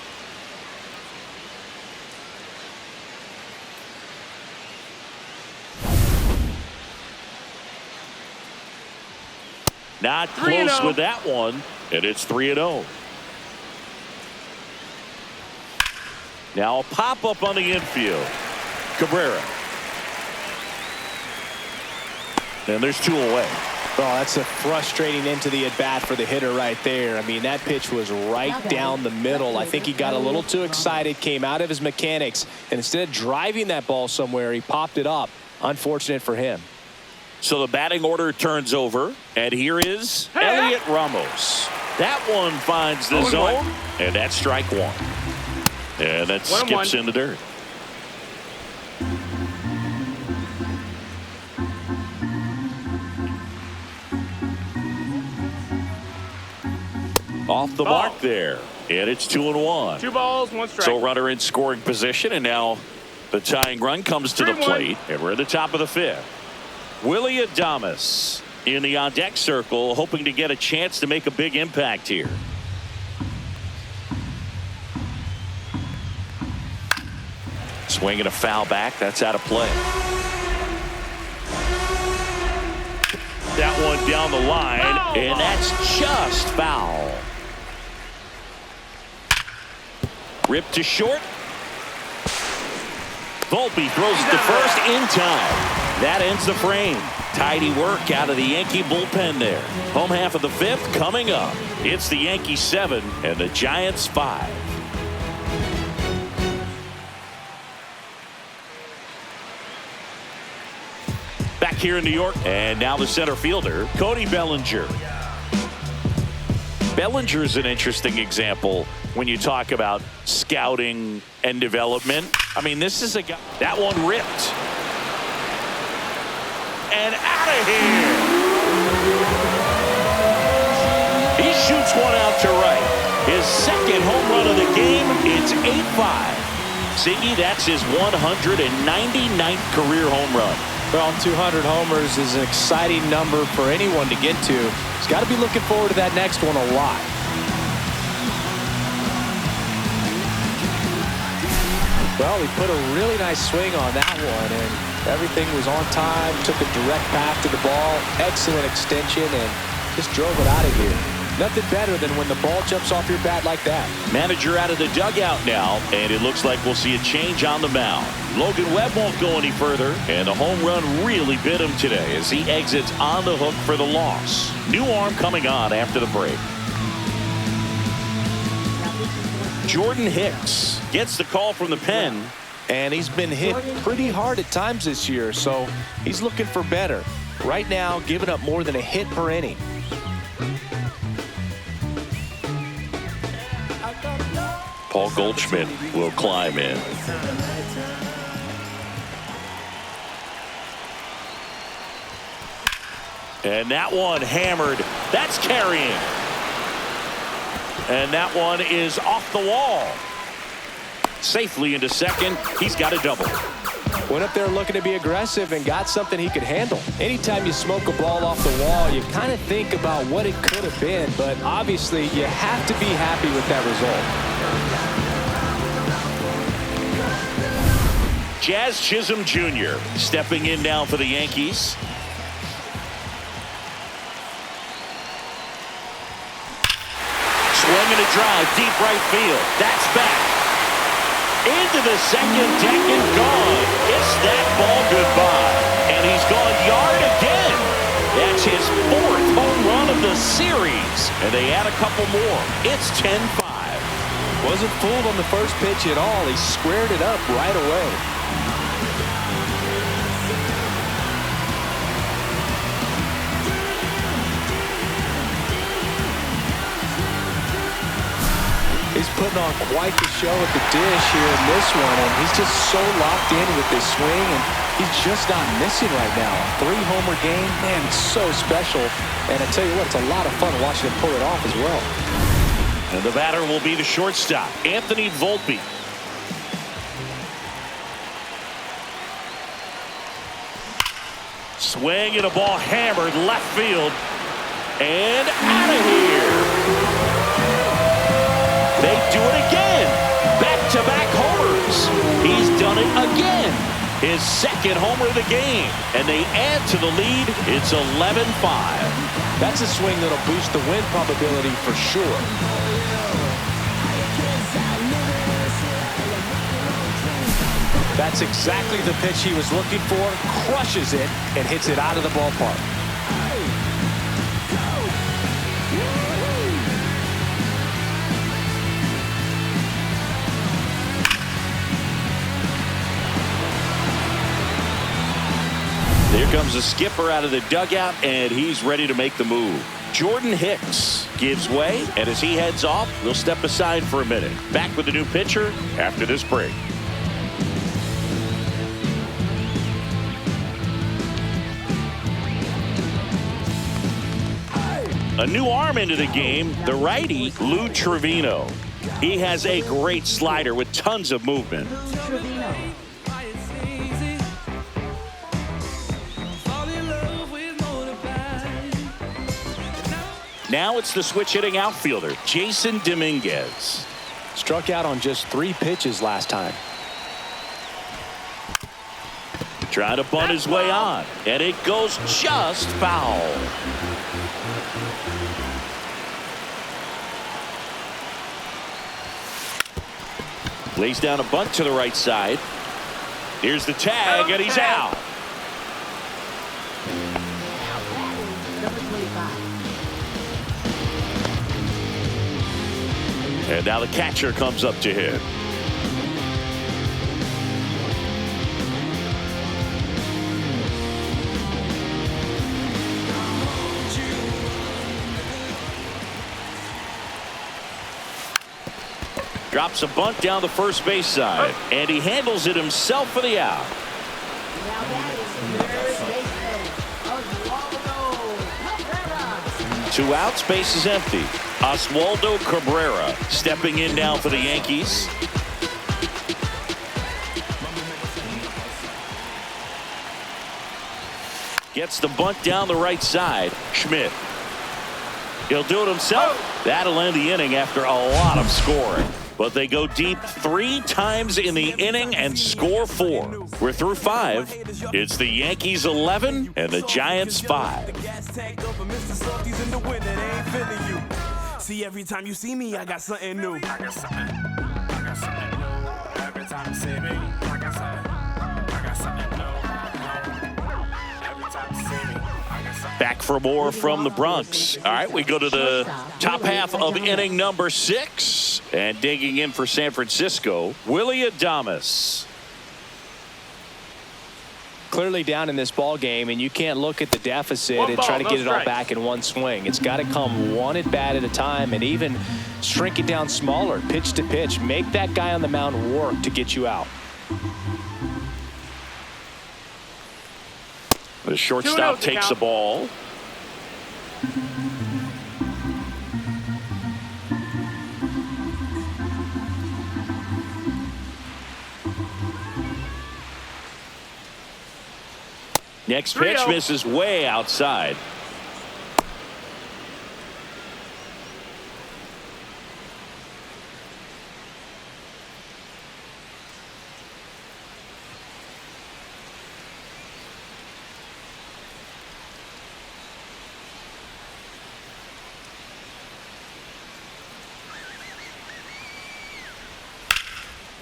Not close with that one, and it's 3-0. Now a pop-up on the infield. Cabrera. And there's 2 away. Oh, that's a frustrating end to the at-bat for the hitter right there. I mean, that pitch was right down the middle. I think he got a little too excited, came out of his mechanics, and instead of driving that ball somewhere, he popped it up. Unfortunate for him. So the batting order turns over, and here is Elliot Ramos. That one finds the zone, and that's strike one. And that skips in the dirt. Off the mark there, and it's 2-1. 2 balls, 1 strike. So runner in scoring position, and now the tying run comes to the plate, and we're at the top of the 5th. Willie Adames in the on-deck circle, hoping to get a chance to make a big impact here. Swinging a foul back. That's out of play. That one down the line, and that's just foul. Ripped to short. Volpe throws it to first in time. That ends the frame. Tidy work out of the Yankee bullpen there. Home half of the 5th coming up. It's the Yankees 7 and the Giants 5. Back here in New York, and now the center fielder, Cody Bellinger. Bellinger's an interesting example when you talk about scouting and development. I mean, this is a guy. That one ripped. And out of here. He shoots one out to right. His second home run of the game. It's 8-5. Ziggy, that's his 199th career home run. Well, 200 homers is an exciting number for anyone to get to. He's got to be looking forward to that next one a lot. Well, he put a really nice swing on that one, and everything was on time. Took a direct path to the ball. Excellent extension, and just drove it out of here. Nothing better than when the ball jumps off your bat like that. Manager out of the dugout now, and it looks like we'll see a change on the mound. Logan Webb won't go any further, and the home run really bit him today as he exits on the hook for the loss. New arm coming on after the break. Jordan Hicks gets the call from the pen. And he's been hit pretty hard at times this year, so he's looking for better. Right now, giving up more than a hit per inning. Paul Goldschmidt will climb in. And that one hammered. That's carrying. And that one is off the wall. Safely into second. He's got a double. Went up there looking to be aggressive and got something he could handle. Anytime you smoke a ball off the wall, you kind of think about what it could have been, but obviously you have to be happy with that result. Jazz Chisholm Jr. stepping in now for the Yankees. Swing and a drive, deep right field. That's back. Into the second deck and gone. It's that ball goodbye. And he's gone yard again. That's his 4th home run of the series. And they add a couple more. It's 10-5. Wasn't fooled on the first pitch at all. He squared it up right away. He's putting on quite the show at the dish here in this one, and he's just so locked in with this swing, and he's just not missing right now. 3-homer game, man, it's so special. And I tell you what, it's a lot of fun watching him pull it off as well. And the batter will be the shortstop, Anthony Volpe. Swing and a ball hammered left field. And out of here. They do it again. Back-to-back homers. He's done it again. His 2nd homer of the game. And they add to the lead. It's 11-5. That's a swing that'll boost the win probability for sure. That's exactly the pitch he was looking for. Crushes it and hits it out of the ballpark. Here comes the skipper out of the dugout, and he's ready to make the move. Jordan Hicks gives way, and as he heads off, we'll step aside for a minute. Back with the new pitcher after this break. A new arm into the game, the righty, Lou Trevino. He has a great slider with tons of movement. Now it's the switch-hitting outfielder, Jason Dominguez. Struck out on just 3 pitches last time. Trying to bunt his way on, and it goes just foul. Lays down a bunt to the right side. Here's the tag, and he's out. Number 25. And now the catcher comes up to hit. Drops a bunt down the first base side. And he handles it himself for the out. Now that is third baseman, Oswaldo Cabrera. 2 outs, base is empty. Oswaldo Cabrera stepping in now for the Yankees. Gets the bunt down the right side. Schmidt. He'll do it himself. That'll end the inning after a lot of scoring. But they go deep 3 times in the inning and score 4. We're through 5. It's the Yankees 11 and the Giants 5. See, every time you see me, I got something new. I got something new. Every time you see me, I got something new. Every time you see me, I got something. Back for more from the Bronx. All right, we go to the top half of inning number 6. And digging in for San Francisco, Willie Adames. Clearly down in this ball game, and you can't look at the deficit and try to get it all back in one swing. It's got to come one at bat at a time, and even shrink it down smaller, pitch to pitch. Make that guy on the mound work to get you out. The shortstop takes the ball. Next pitch misses way outside.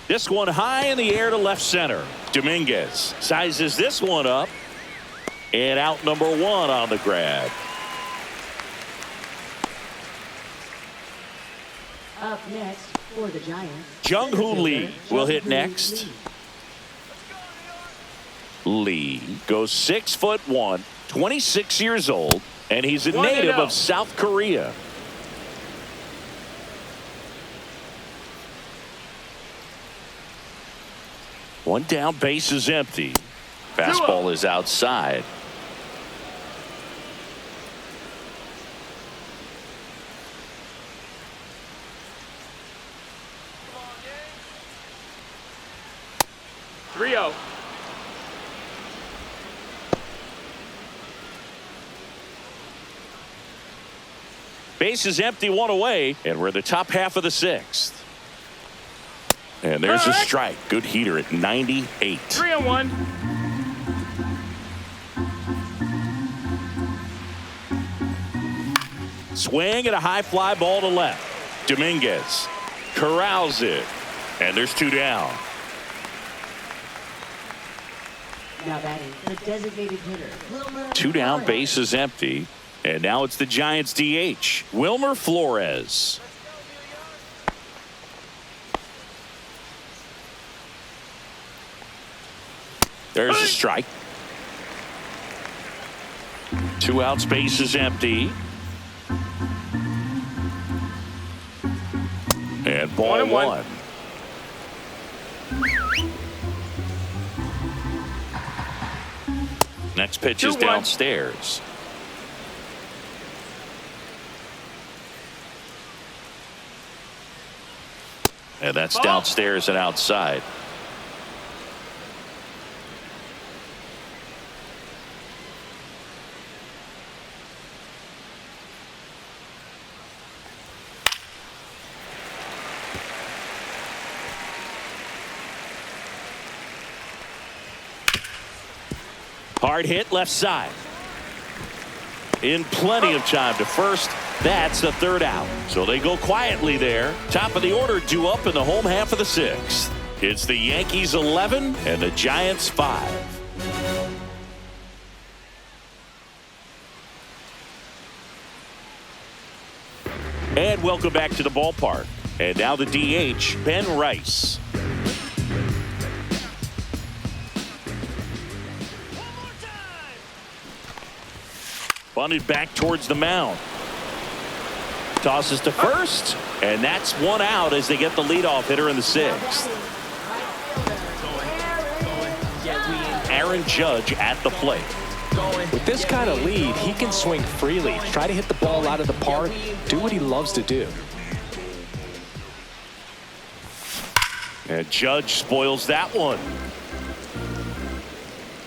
This one high in the air to left center. Dominguez sizes this one up. And out number 1 on the grab. Up next for the Giants, Jung-Hoo Lee will hit next. Lee goes 6'1", 26 years old, and he's a native of South Korea. One down, base is empty. Fastball is outside. Base is empty, 1 away, and we're in the top half of the 6th. And there's a strike. Good heater at 98. 3-1. Swing and a high fly ball to left. Dominguez corrals it, and there's 2 down. now batting the designated hitter, Wilmer 2 down, Flores. base is empty. And now it's the Giants DH, Wilmer Flores. There's a strike. 2 outs, base is empty. And ball 1. Next pitch is downstairs. And that's downstairs and outside. Hard hit left side. In plenty of time to first. That's the 3rd out. So they go quietly there. Top of the order due up in the home half of the 6th. It's the Yankees 11 and the Giants 5. And welcome back to the ballpark. And now the DH, Ben Rice. Bunted back towards the mound. tosses to first, and that's one out as they get the leadoff hitter in the sixth. Aaron Judge at the plate. With this kind of lead, he can swing freely, try to hit the ball out of the park, do what he loves to do. And Judge spoils that one.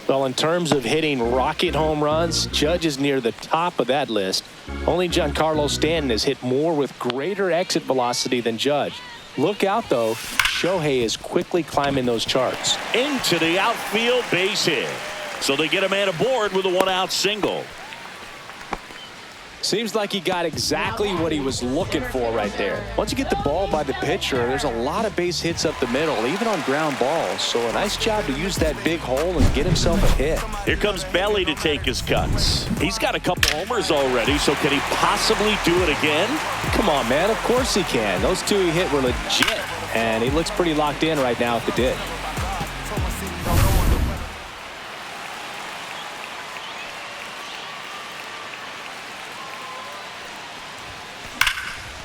Well, in terms of hitting rocket home runs, Judge is near the top of that list. Only Giancarlo Stanton has hit more with greater exit velocity than Judge. Look out, though. Shohei is quickly climbing those charts. Into the outfield, base hit. So they get a man aboard with a one-out single. Seems like he got exactly what he was looking for right there. Once you get the ball by the pitcher, there's a lot of base hits up the middle, even on ground balls. So a nice job to use that big hole and get himself a hit. Here comes Belly to take his cuts. He's got a couple homers already, so can he possibly do it again? Come on, man. Of course he can. Those two he hit were legit, and he looks pretty locked in right now at the dig.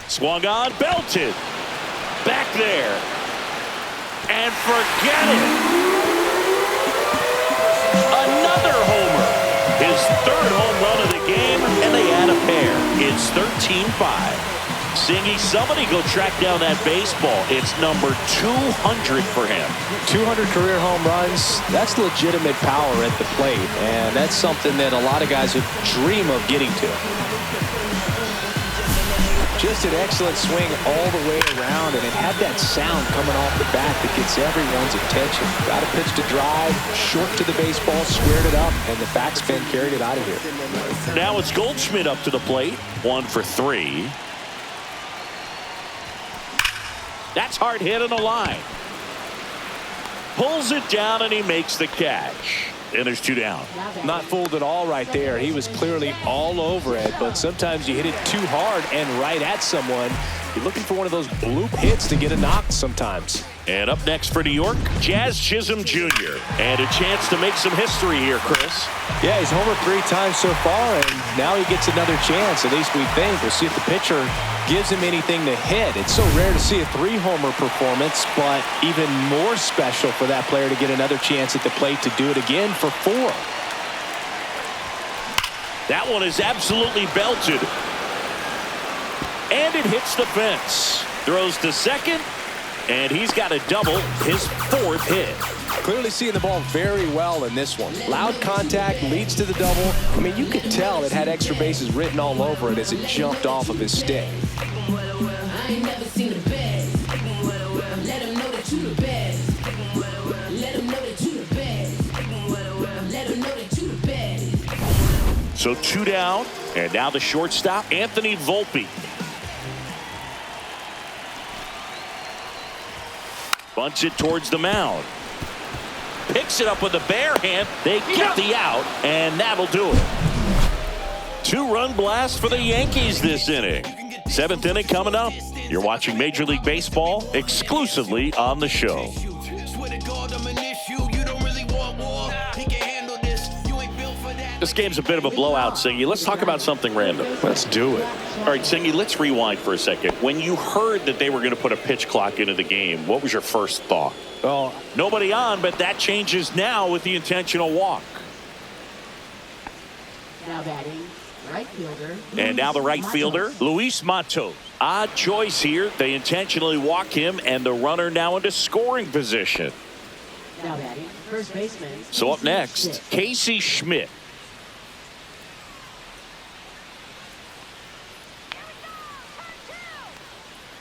Swung on, belted. Back there. And forget it. Another homer. His third home run of the game, and they add a pair. It's 13-5. Singy, somebody go track down that baseball. It's number 200 for him. 200 career home runs. That's legitimate power at the plate, and that's something that a lot of guys would dream of getting to. Just an excellent swing all the way around, and it had that sound coming off the bat that gets everyone's attention. Got a pitch to drive, short to the baseball, squared it up, and the backspin carried it out of here. Now it's Goldschmidt up to the plate. 1 for 3. That's hard hit on the line. Pulls it down, and he makes the catch. And there's 2 down. Not fooled at all right there. He was clearly all over it, but sometimes you hit it too hard and right at someone. You're looking for one of those bloop hits to get a knock sometimes. And up next for New York, Jazz Chisholm Jr. And a chance to make some history here, Chris. Yeah, he's homered 3 times so far, and now he gets another chance. At least we think. We'll see if the pitcher gives him anything to hit. It's so rare to see a 3-homer performance, but even more special for that player to get another chance at the plate to do it again for 4. That one is absolutely belted. And it hits the fence. Throws to second, and he's got a double, his 4th hit. Clearly seeing the ball very well in this one. Loud contact leads to the double. I mean, you could tell it had extra bases written all over it as it jumped off of his stick. So 2 down, and now the shortstop, Anthony Volpe. Bunts it towards the mound. Picks it up with the bare hand. They get the out, and that'll do it. 2-run blast for the Yankees this inning. 7th inning coming up. You're watching Major League Baseball exclusively on the show. This game's a bit of a blowout, Singy. Let's talk about something random. Let's do it. All right, Singy, let's rewind for a second. When you heard that they were going to put a pitch clock into the game, what was your first thought? Well, nobody on, but that changes now with the intentional walk. Now batting, right fielder. And now the right fielder, Luis Matos. Odd choice here. They intentionally walk him, and the runner now into scoring position. Now batting, first baseman. So up next, Casey Schmidt.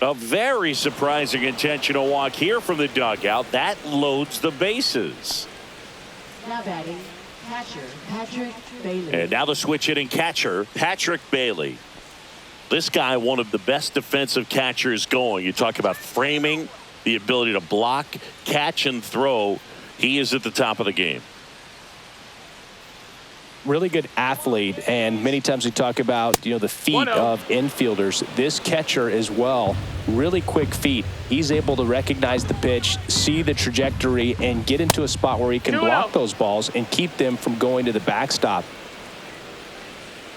A very surprising intentional walk here from the dugout. That loads the bases. Now batting, catcher, Patrick Bailey. And now the switch hitting catcher, Patrick Bailey. This guy, one of the best defensive catchers going. You talk about framing, the ability to block, catch, and throw. He is at the top of the game. Really good athlete, and many times we talk about the feet of infielders. This catcher as well, really quick feet. He's able to recognize the pitch, see the trajectory, and get into a spot where he can block those balls and keep them from going to the backstop.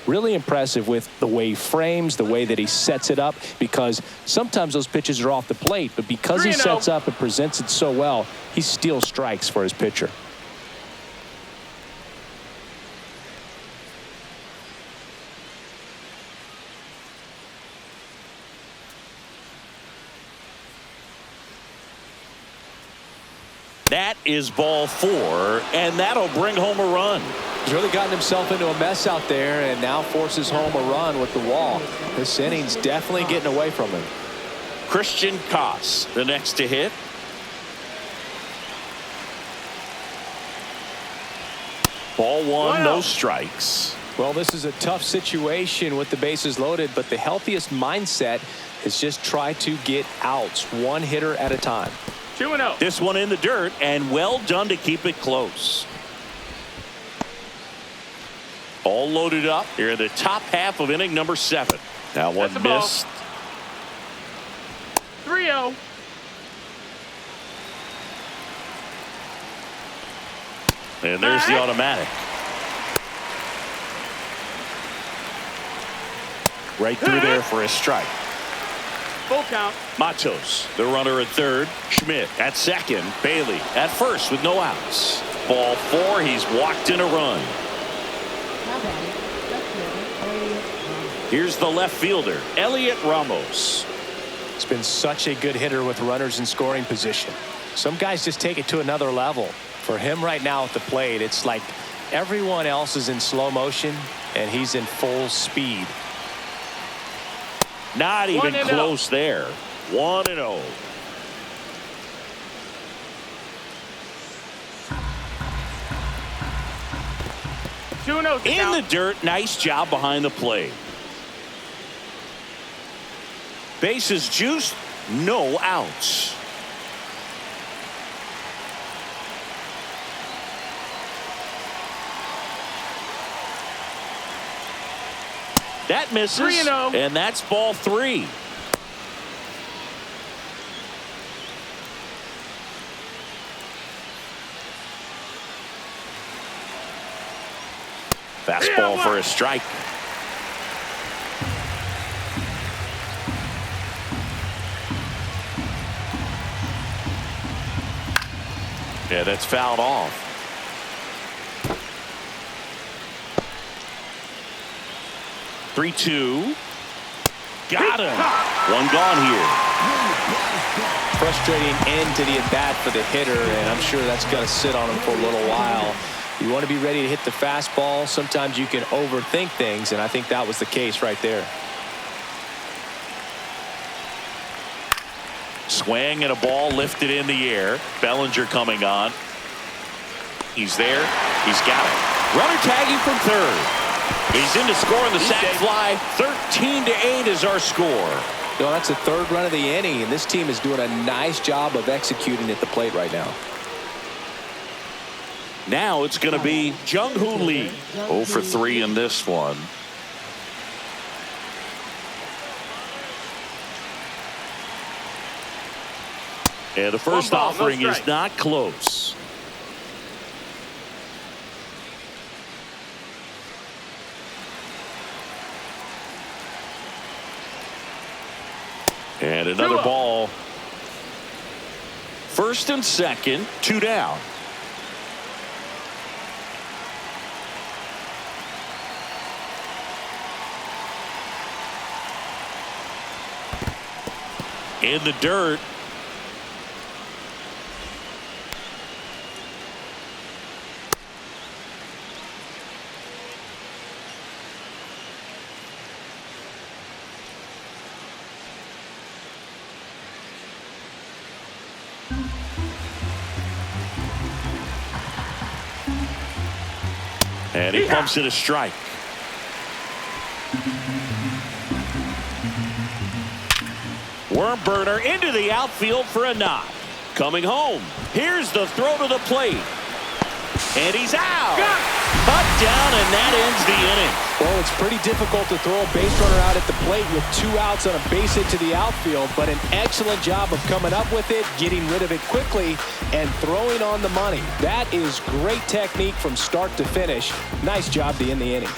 Really impressive with the way he frames, the way that he sets it up, because sometimes those pitches are off the plate, but because he sets up and presents it so well, he steals strikes for his pitcher. That is ball 4, and that'll bring home a run. He's really gotten himself into a mess out there and now forces home a run with the wall. This inning's definitely getting away from him. Christian Koss, the next to hit. Ball 1, no strikes. Well, this is a tough situation with the bases loaded, but the healthiest mindset is just try to get outs, one hitter at a time. 2-0. This one in the dirt, and well done to keep it close. All loaded up here in the top half of inning number 7. That one missed. 3-0. And there's the automatic. Right through there for a strike. Full count. Matos, the runner at third. Schmidt at second. Bailey at first with no outs. Ball 4. He's walked in a run. Now batting, left fielder, Elliott Ramos. Here's the left fielder, Elliott Ramos. He's been such a good hitter with runners in scoring position. Some guys just take it to another level. For him right now at the plate, it's like everyone else is in slow motion and he's in full speed. Not even close there. 1-0. In the dirt, nice job behind the plate. Bases juiced, no outs. That misses, 3-0. and that's ball 3. Fastball for a strike. Yeah, that's fouled off. Three-two. Got him. One gone here. Frustrating end to the at-bat for the hitter, and I'm sure that's going to sit on him for a little while. You want to be ready to hit the fastball. Sometimes you can overthink things, and I think that was the case right there. Swing and a ball lifted in the air. Bellinger coming on. He's there. He's got it. Runner tagging from third. He's in to score on the sac fly. 13-8 is our score. No, that's the third run of the inning, and this team is doing a nice job of executing at the plate right now. Now it's going to be Jung-Hoo Lee. 0 for 3 in this one. And the first offering is not close. And another ball. First and second, 2 down. In the dirt. And he pumps it a strike. Worm burner into the outfield for a knock. Coming home. Here's the throw to the plate. And he's out. Cut down, and that ends the inning. Well, it's pretty difficult to throw a base runner out at the plate with 2 outs on a base hit to the outfield, but an excellent job of coming up with it, getting rid of it quickly, and throwing on the money. That is great technique from start to finish. Nice job to end the inning.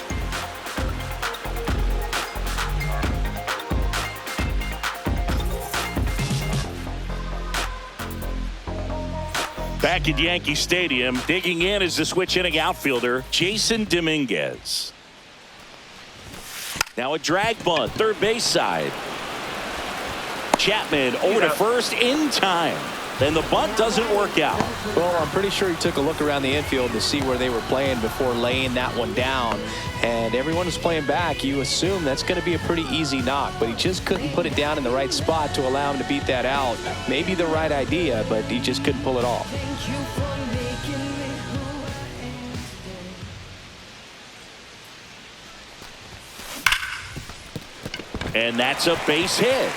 Back at Yankee Stadium, digging in is the switch hitting outfielder, Jason Dominguez. Now a drag bunt, third base side. Chapman over to first in time. And the bunt doesn't work out. Well, I'm pretty sure he took a look around the infield to see where they were playing before laying that one down. And everyone was playing back. You assume that's going to be a pretty easy knock, but he just couldn't put it down in the right spot to allow him to beat that out. Maybe the right idea, but he just couldn't pull it off. And that's a base hit.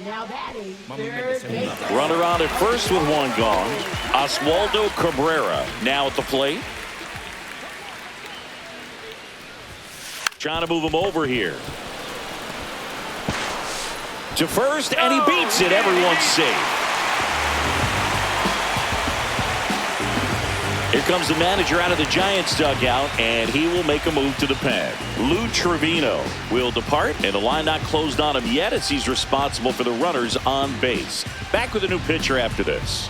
Now batting, third base. Runner on at first with one gone. Oswaldo Cabrera now at the plate. Trying to move him over here. To first, and he beats it. Everyone's safe. Here comes the manager out of the Giants dugout, and he will make a move to the pen. Lou Trevino will depart, and the line not closed on him yet as he's responsible for the runners on base. Back with a new pitcher after this.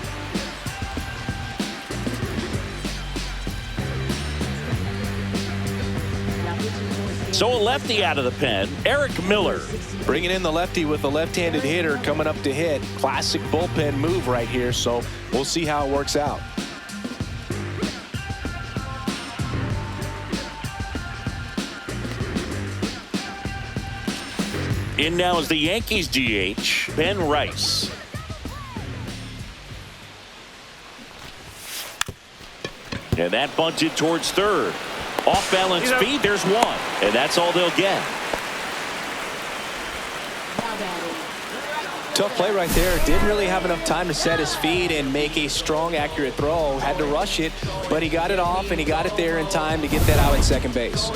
So a lefty out of the pen, Eric Miller. Bringing in the lefty with a left-handed hitter coming up to hit. Classic bullpen move right here, so we'll see how it works out. In now is the Yankees DH, Ben Rice. And that bunted towards third. Off balance speed, there's one. And that's all they'll get. Tough play right there. Didn't really have enough time to set his feet and make a strong, accurate throw. Had to rush it, but he got it off and he got it there in time to get that out at second base.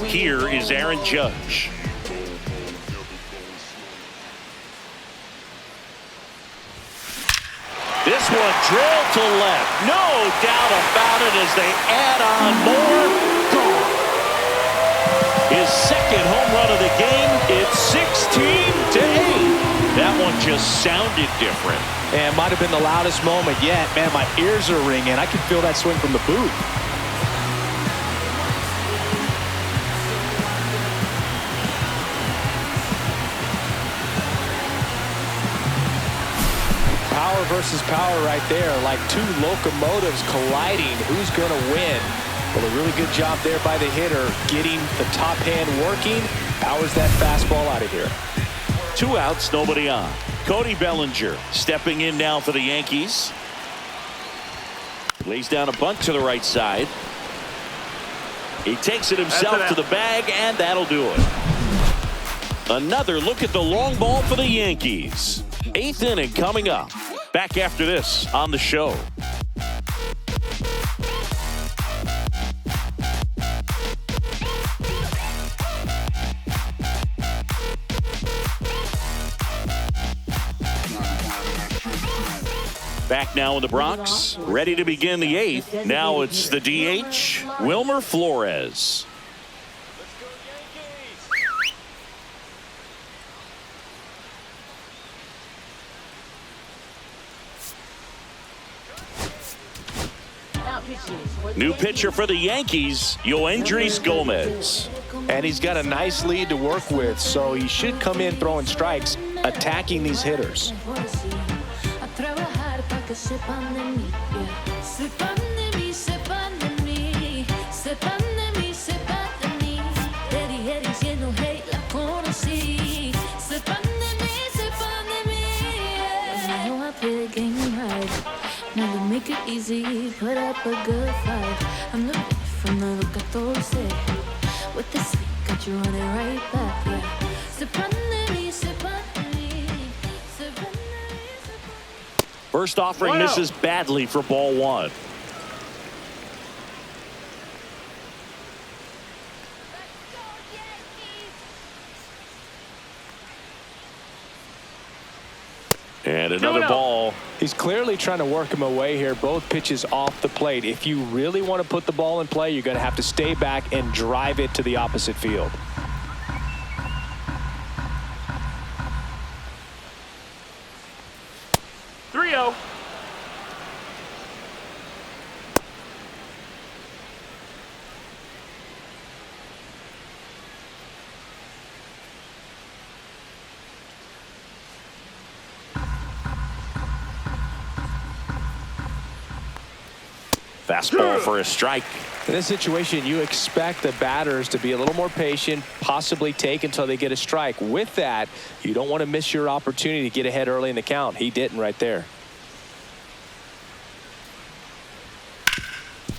Here is Aaron Judge. This one drilled to left. No doubt about it as they add on more. Gone. His second home run of the game. It's 16-8. That one just sounded different. And might have been the loudest moment yet. Man, my ears are ringing. I can feel that swing from the booth. Power versus power right there, like two locomotives colliding. Who's going to win? Well, a really good job there by the hitter, getting the top hand working. Powers that fastball out of here. 2 outs, nobody on. Cody Bellinger stepping in now for the Yankees. Lays down a bunt to the right side. He takes it himself to the bag, and that'll do it. Another look at the long ball for the Yankees. 8th inning coming up. Back after this on the show. Back now in the Bronx, ready to begin the 8th. Now it's the DH, Wilmer Flores. New pitcher for the Yankees, Yoendrys Gomez. And he's got a nice lead to work with, so he should come in throwing strikes, attacking these hitters. Never make it easy, put up a good fight. I'm looking from the look I thought say. With this sweet, got you running right back, yeah. First offering misses badly for ball 1. And another 2-0. ball. He's clearly trying to work him away here. Both pitches off the plate. If you really want to put the ball in play, you're going to have to stay back and drive it to the opposite field. Fastball for a strike. In this situation, you expect the batters to be a little more patient, possibly take until they get a strike. With that, you don't want to miss your opportunity to get ahead early in the count. He didn't right there.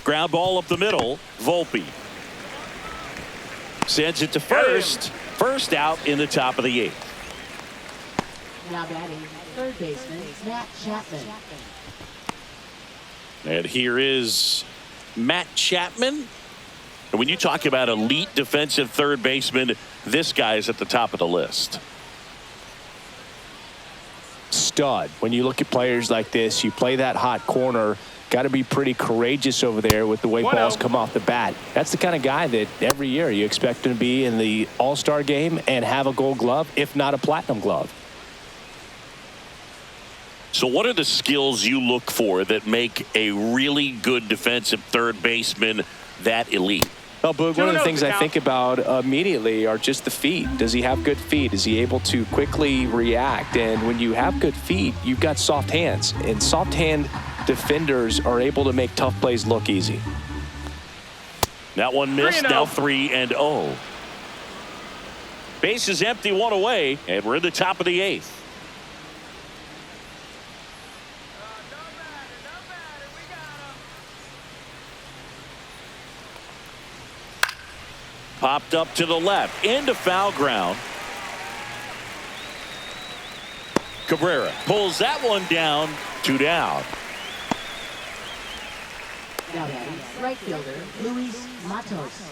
Ground ball up the middle. Volpe sends it to first. First out in the top of the 8th. Now batting, third baseman, Matt Chapman. And here is Matt Chapman. And when you talk about elite defensive third baseman, this guy is at the top of the list. Stud. When you look at players like this, you play that hot corner. Got to be pretty courageous over there with the way balls come off the bat. That's the kind of guy that every year you expect him to be in the All-Star game and have a Gold Glove, if not a Platinum Glove. So what are the skills you look for that make a really good defensive third baseman that elite? Well, Boog, one of the things I think about immediately are just the feet. Does he have good feet? Is he able to quickly react? And when you have good feet, you've got soft hands. And soft hand defenders are able to make tough plays look easy. That one missed. Now 3-0. Base is empty, one away, and we're in the top of the 8th. Popped up to the left, into foul ground. Cabrera pulls that one down, 2 down. Now batting, right fielder, Luis Matos.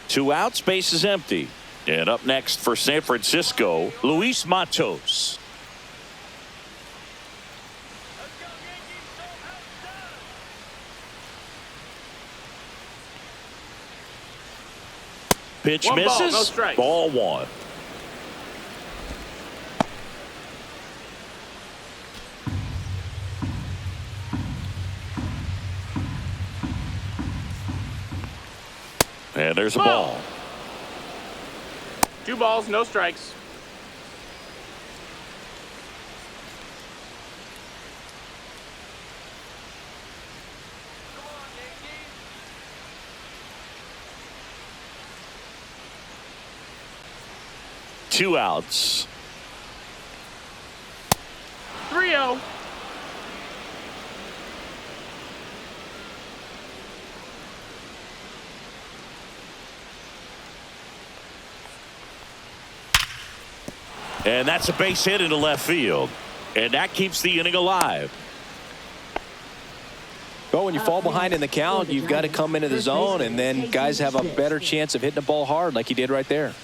2 outs, base is empty. And up next for San Francisco, Luis Matos. Pitch One misses. ball, no strikes. Ball 1. And there's a ball. 2 balls, no strikes. Two outs. 3-0. And that's a base hit into left field. And that keeps the inning alive. Well, when you fall behind in the count, you've got to come into the zone, and then guys have a better chance of hitting the ball hard like he did right there.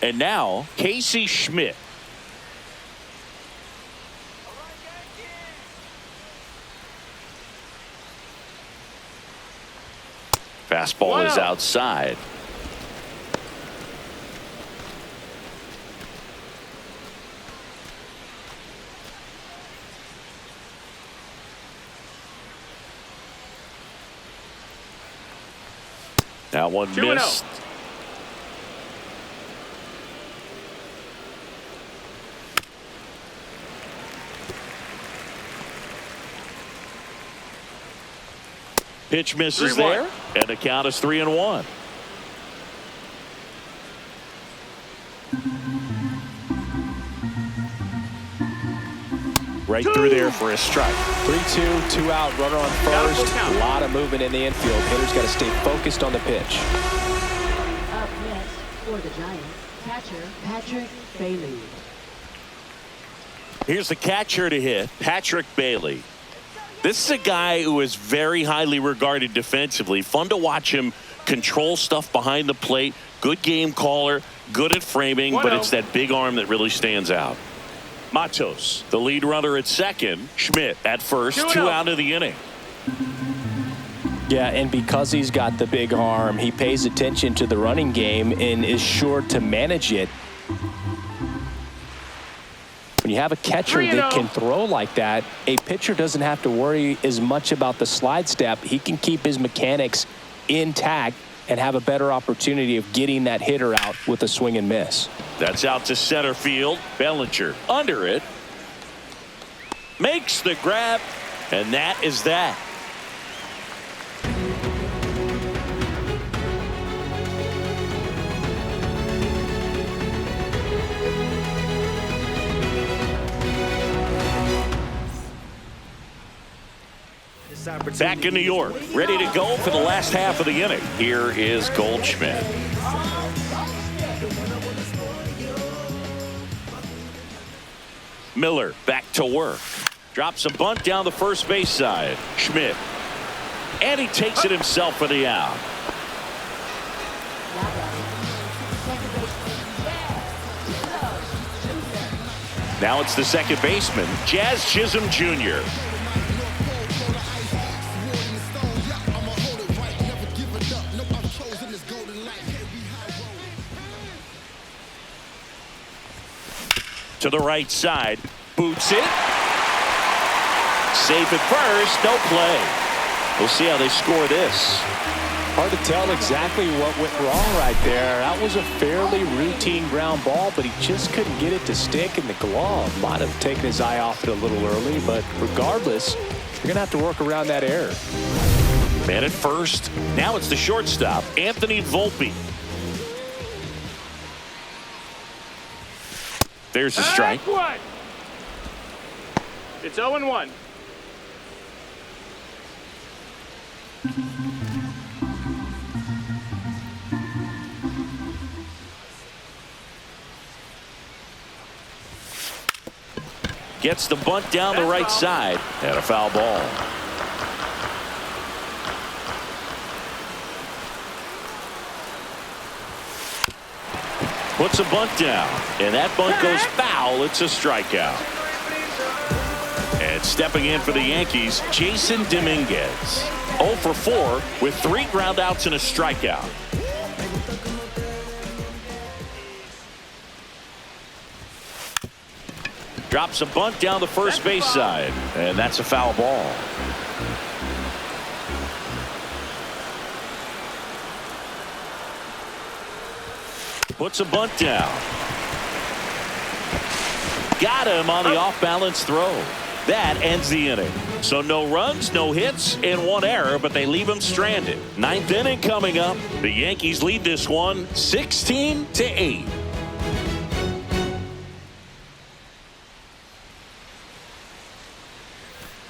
And now, Casey Schmidt. Fastball is outside. That one 2-0. missed. Pitch misses 3-1. there, and the count is 3-1. Right through there for a strike. 3-2, 2 out, runner on first. A lot of movement in the infield. Hitter's got to stay focused on the pitch. Up next for the Giants, catcher Patrick Bailey. Here's the catcher to hit, Patrick Bailey. This is a guy who is very highly regarded defensively. Fun to watch him control stuff behind the plate. Good game caller, good at framing, but it's that big arm that really stands out. Matos, the lead runner at second. Schmidt at first, 2 out of the inning. Yeah, and because he's got the big arm, he pays attention to the running game and is sure to manage it. When you have a catcher that can throw like that, a pitcher doesn't have to worry as much about the slide step. He can keep his mechanics intact and have a better opportunity of getting that hitter out with a swing and miss. That's out to center field. Bellinger under it. Makes the grab, and that is that. Back in New York, ready to go for the last half of the inning. Here is Goldschmidt. Miller back to work. Drops a bunt down the first base side. Schmidt. And he takes it himself for the out. Now it's the second baseman, Jazz Chisholm Jr. To the right side, boots it. Safe at first, no play. We'll see how they score this. Hard to tell exactly what went wrong right there. That was a fairly routine ground ball, but he just couldn't get it to stick in the glove. Might have taken his eye off it a little early, but regardless, you're going to have to work around that error. Man at first. Now it's the shortstop, Anthony Volpe. There's a strike. It's 0-1. Gets the bunt down the right side. And a foul ball. Puts a bunt down. And that bunt goes foul. It's a strikeout. And stepping in for the Yankees, Jason Dominguez. 0 for 4 with 3 groundouts and a strikeout. Drops a bunt down the first base side. And that's a foul ball. Puts a bunt down. Got him on the off-balance throw. That ends the inning. So no runs, no hits, and 1 error, but they leave him stranded. 9th inning coming up. The Yankees lead this one 16-8.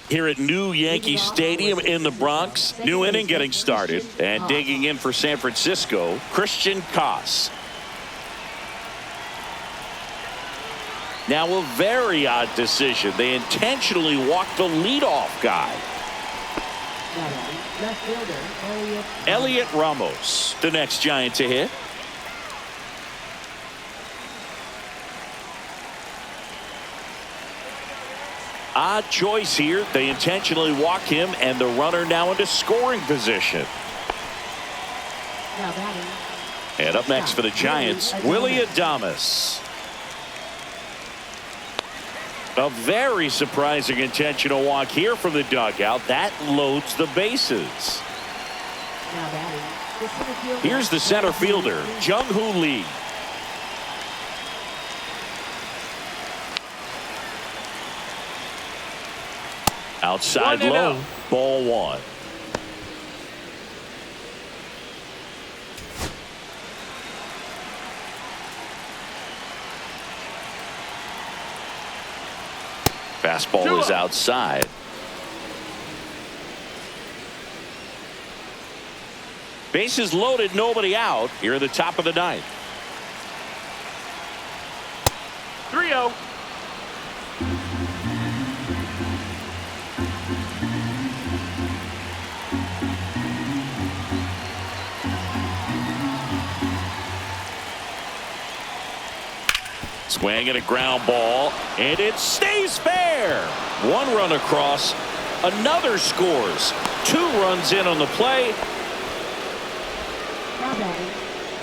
Here at New Yankee Stadium in the Bronx, new inning getting started, and digging in for San Francisco, Christian Koss. Now a very odd decision. They intentionally walked the leadoff guy. Left fielder, Elliot Ramos, the next Giant to hit. Odd choice here. They intentionally walk him, and the runner now into scoring position. Now batting. And up next for the Giants, Willie Adames. A very surprising intentional walk here from the dugout. That loads the bases. Now batting. Here's the center fielder, Jung-Hoo Lee. Outside low, ball 1. Fastball is outside. Bases loaded, nobody out. Here at the top of the 9th. 3-0. Swing and a ground ball, and it stays fair. One run across, another scores. 2 runs in on the play. Now batting,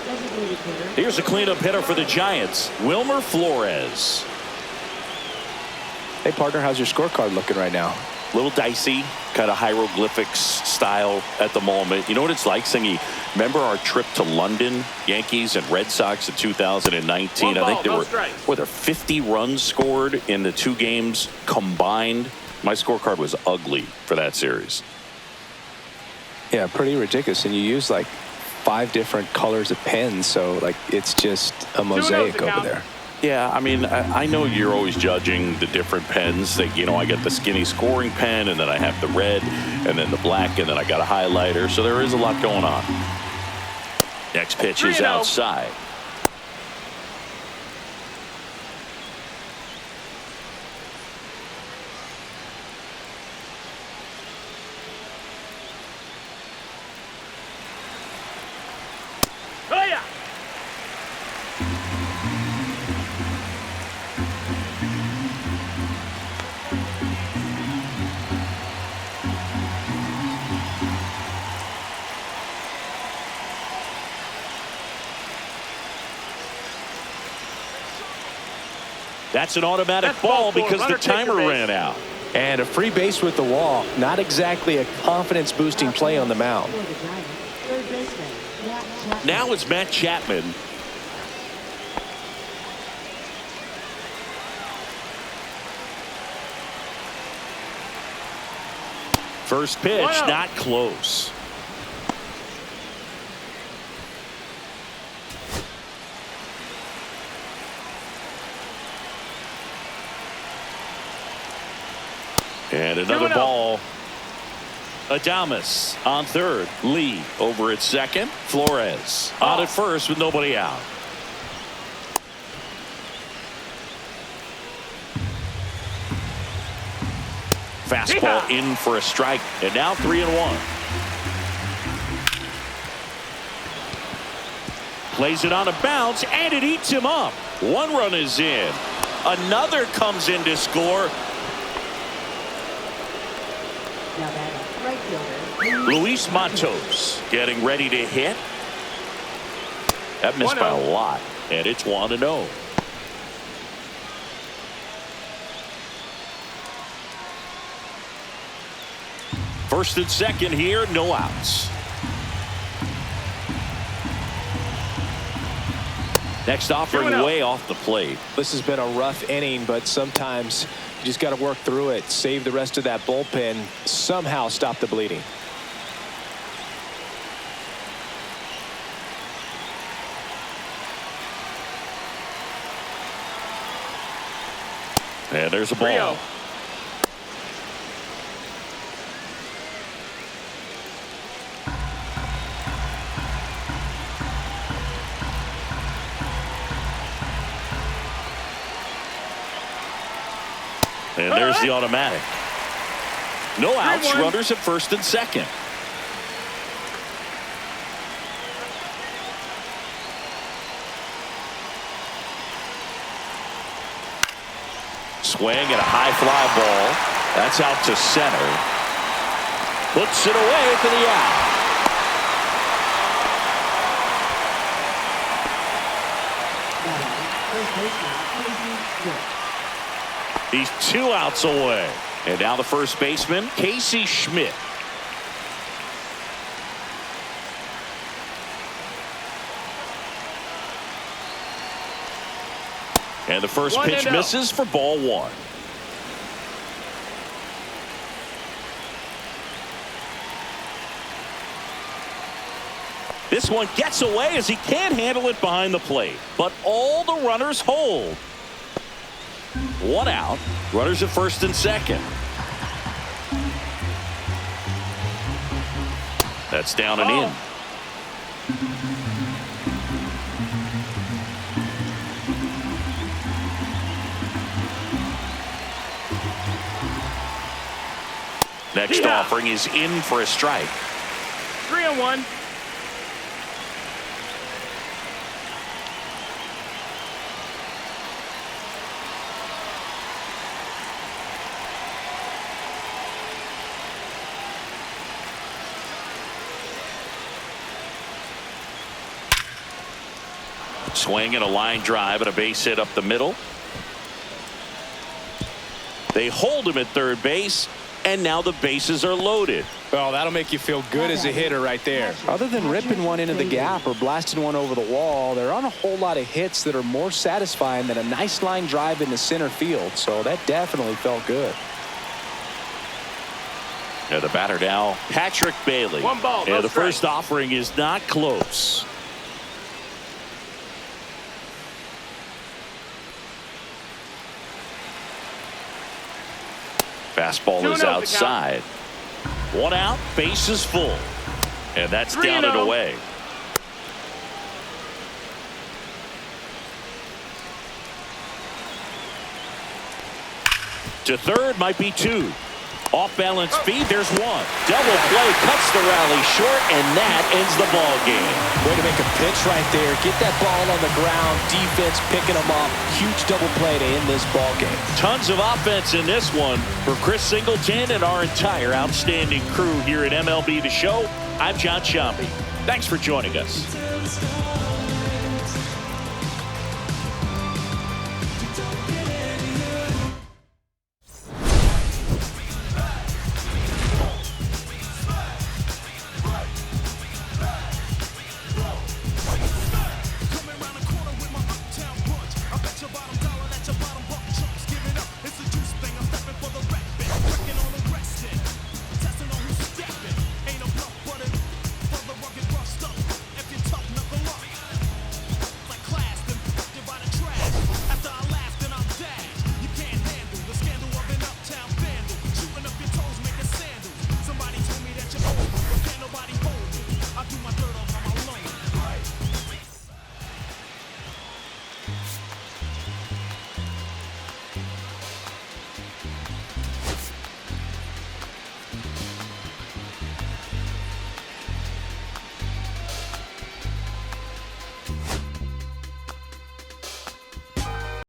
designated hitter. Here's a cleanup hitter for the Giants, Wilmer Flores. Hey, partner, how's your scorecard looking right now? Little dicey, kind of hieroglyphics style at the moment. You know what it's like, Singy? Remember our trip to London, Yankees and Red Sox in 2019? I think there were 50 runs scored in the 2 games combined. My scorecard was ugly for that series. Yeah, pretty ridiculous. And you use like 5 different colors of pens, so like it's just a mosaic over there. Yeah, I mean, I know you're always judging the different pens. That, you know, I get the skinny scoring pen, and then I have the red, and then the black, and then I got a highlighter. So there is a lot going on. Next pitch is outside. Oh, yeah. That's an automatic ball because the timer ran out. And a free base with the wall. Not exactly a confidence-boosting play on the mound. For the Giants, third baseman, Matt Chapman. Now it's Matt Chapman. First pitch, not close. And another ball. Adames on third. Lee over at second. Flores on at first with nobody out. Fastball in for a strike. And now 3-1. Plays it on a bounce, and it eats him up. 1 run is in. Another comes in to score. Now batting, right fielder, Luis Matos getting ready to hit. That missed by a lot, and it's 1-0. First and second here, no outs. Next offering way off the plate. This has been a rough inning, but sometimes you just got to work through it, save the rest of that bullpen, somehow stop the bleeding. And there's a ball. And there's the automatic. No outs, runners at first and second. Swing and a high fly ball. That's out to center. Puts it away for the out. He's 2 outs away. And now the first baseman, Casey Schmidt. And the first pitch misses for ball 1. This one gets away as he can't handle it behind the plate. But all the runners hold. 1 out. Runners at first and second. That's down and in. Next offering is in for a strike. 3-1. Swing and a line drive and a base hit up the middle. They hold him at third base, and now the bases are loaded. Well, that'll make you feel good as a hitter right there. Other than ripping one into the gap or blasting one over the wall, there aren't a whole lot of hits that are more satisfying than a nice line drive into center field. So that definitely felt good. Yeah, the batter now, Patrick Bailey. One ball, no the strike. first offering is not close. Fastball 2-0 is the outside. One out, base is full. And that's 3-0. down and away. To third might be two. Off balance feed, there's one. Double play cuts the rally short, and that ends the ball game. Way to make a pitch right there. Get that ball on the ground. Defense picking them up. Huge double play to end this ball game. Tons of offense in this one for Chris Singleton and our entire outstanding crew here at MLB The Show. I'm John Sciambi. Thanks for joining us.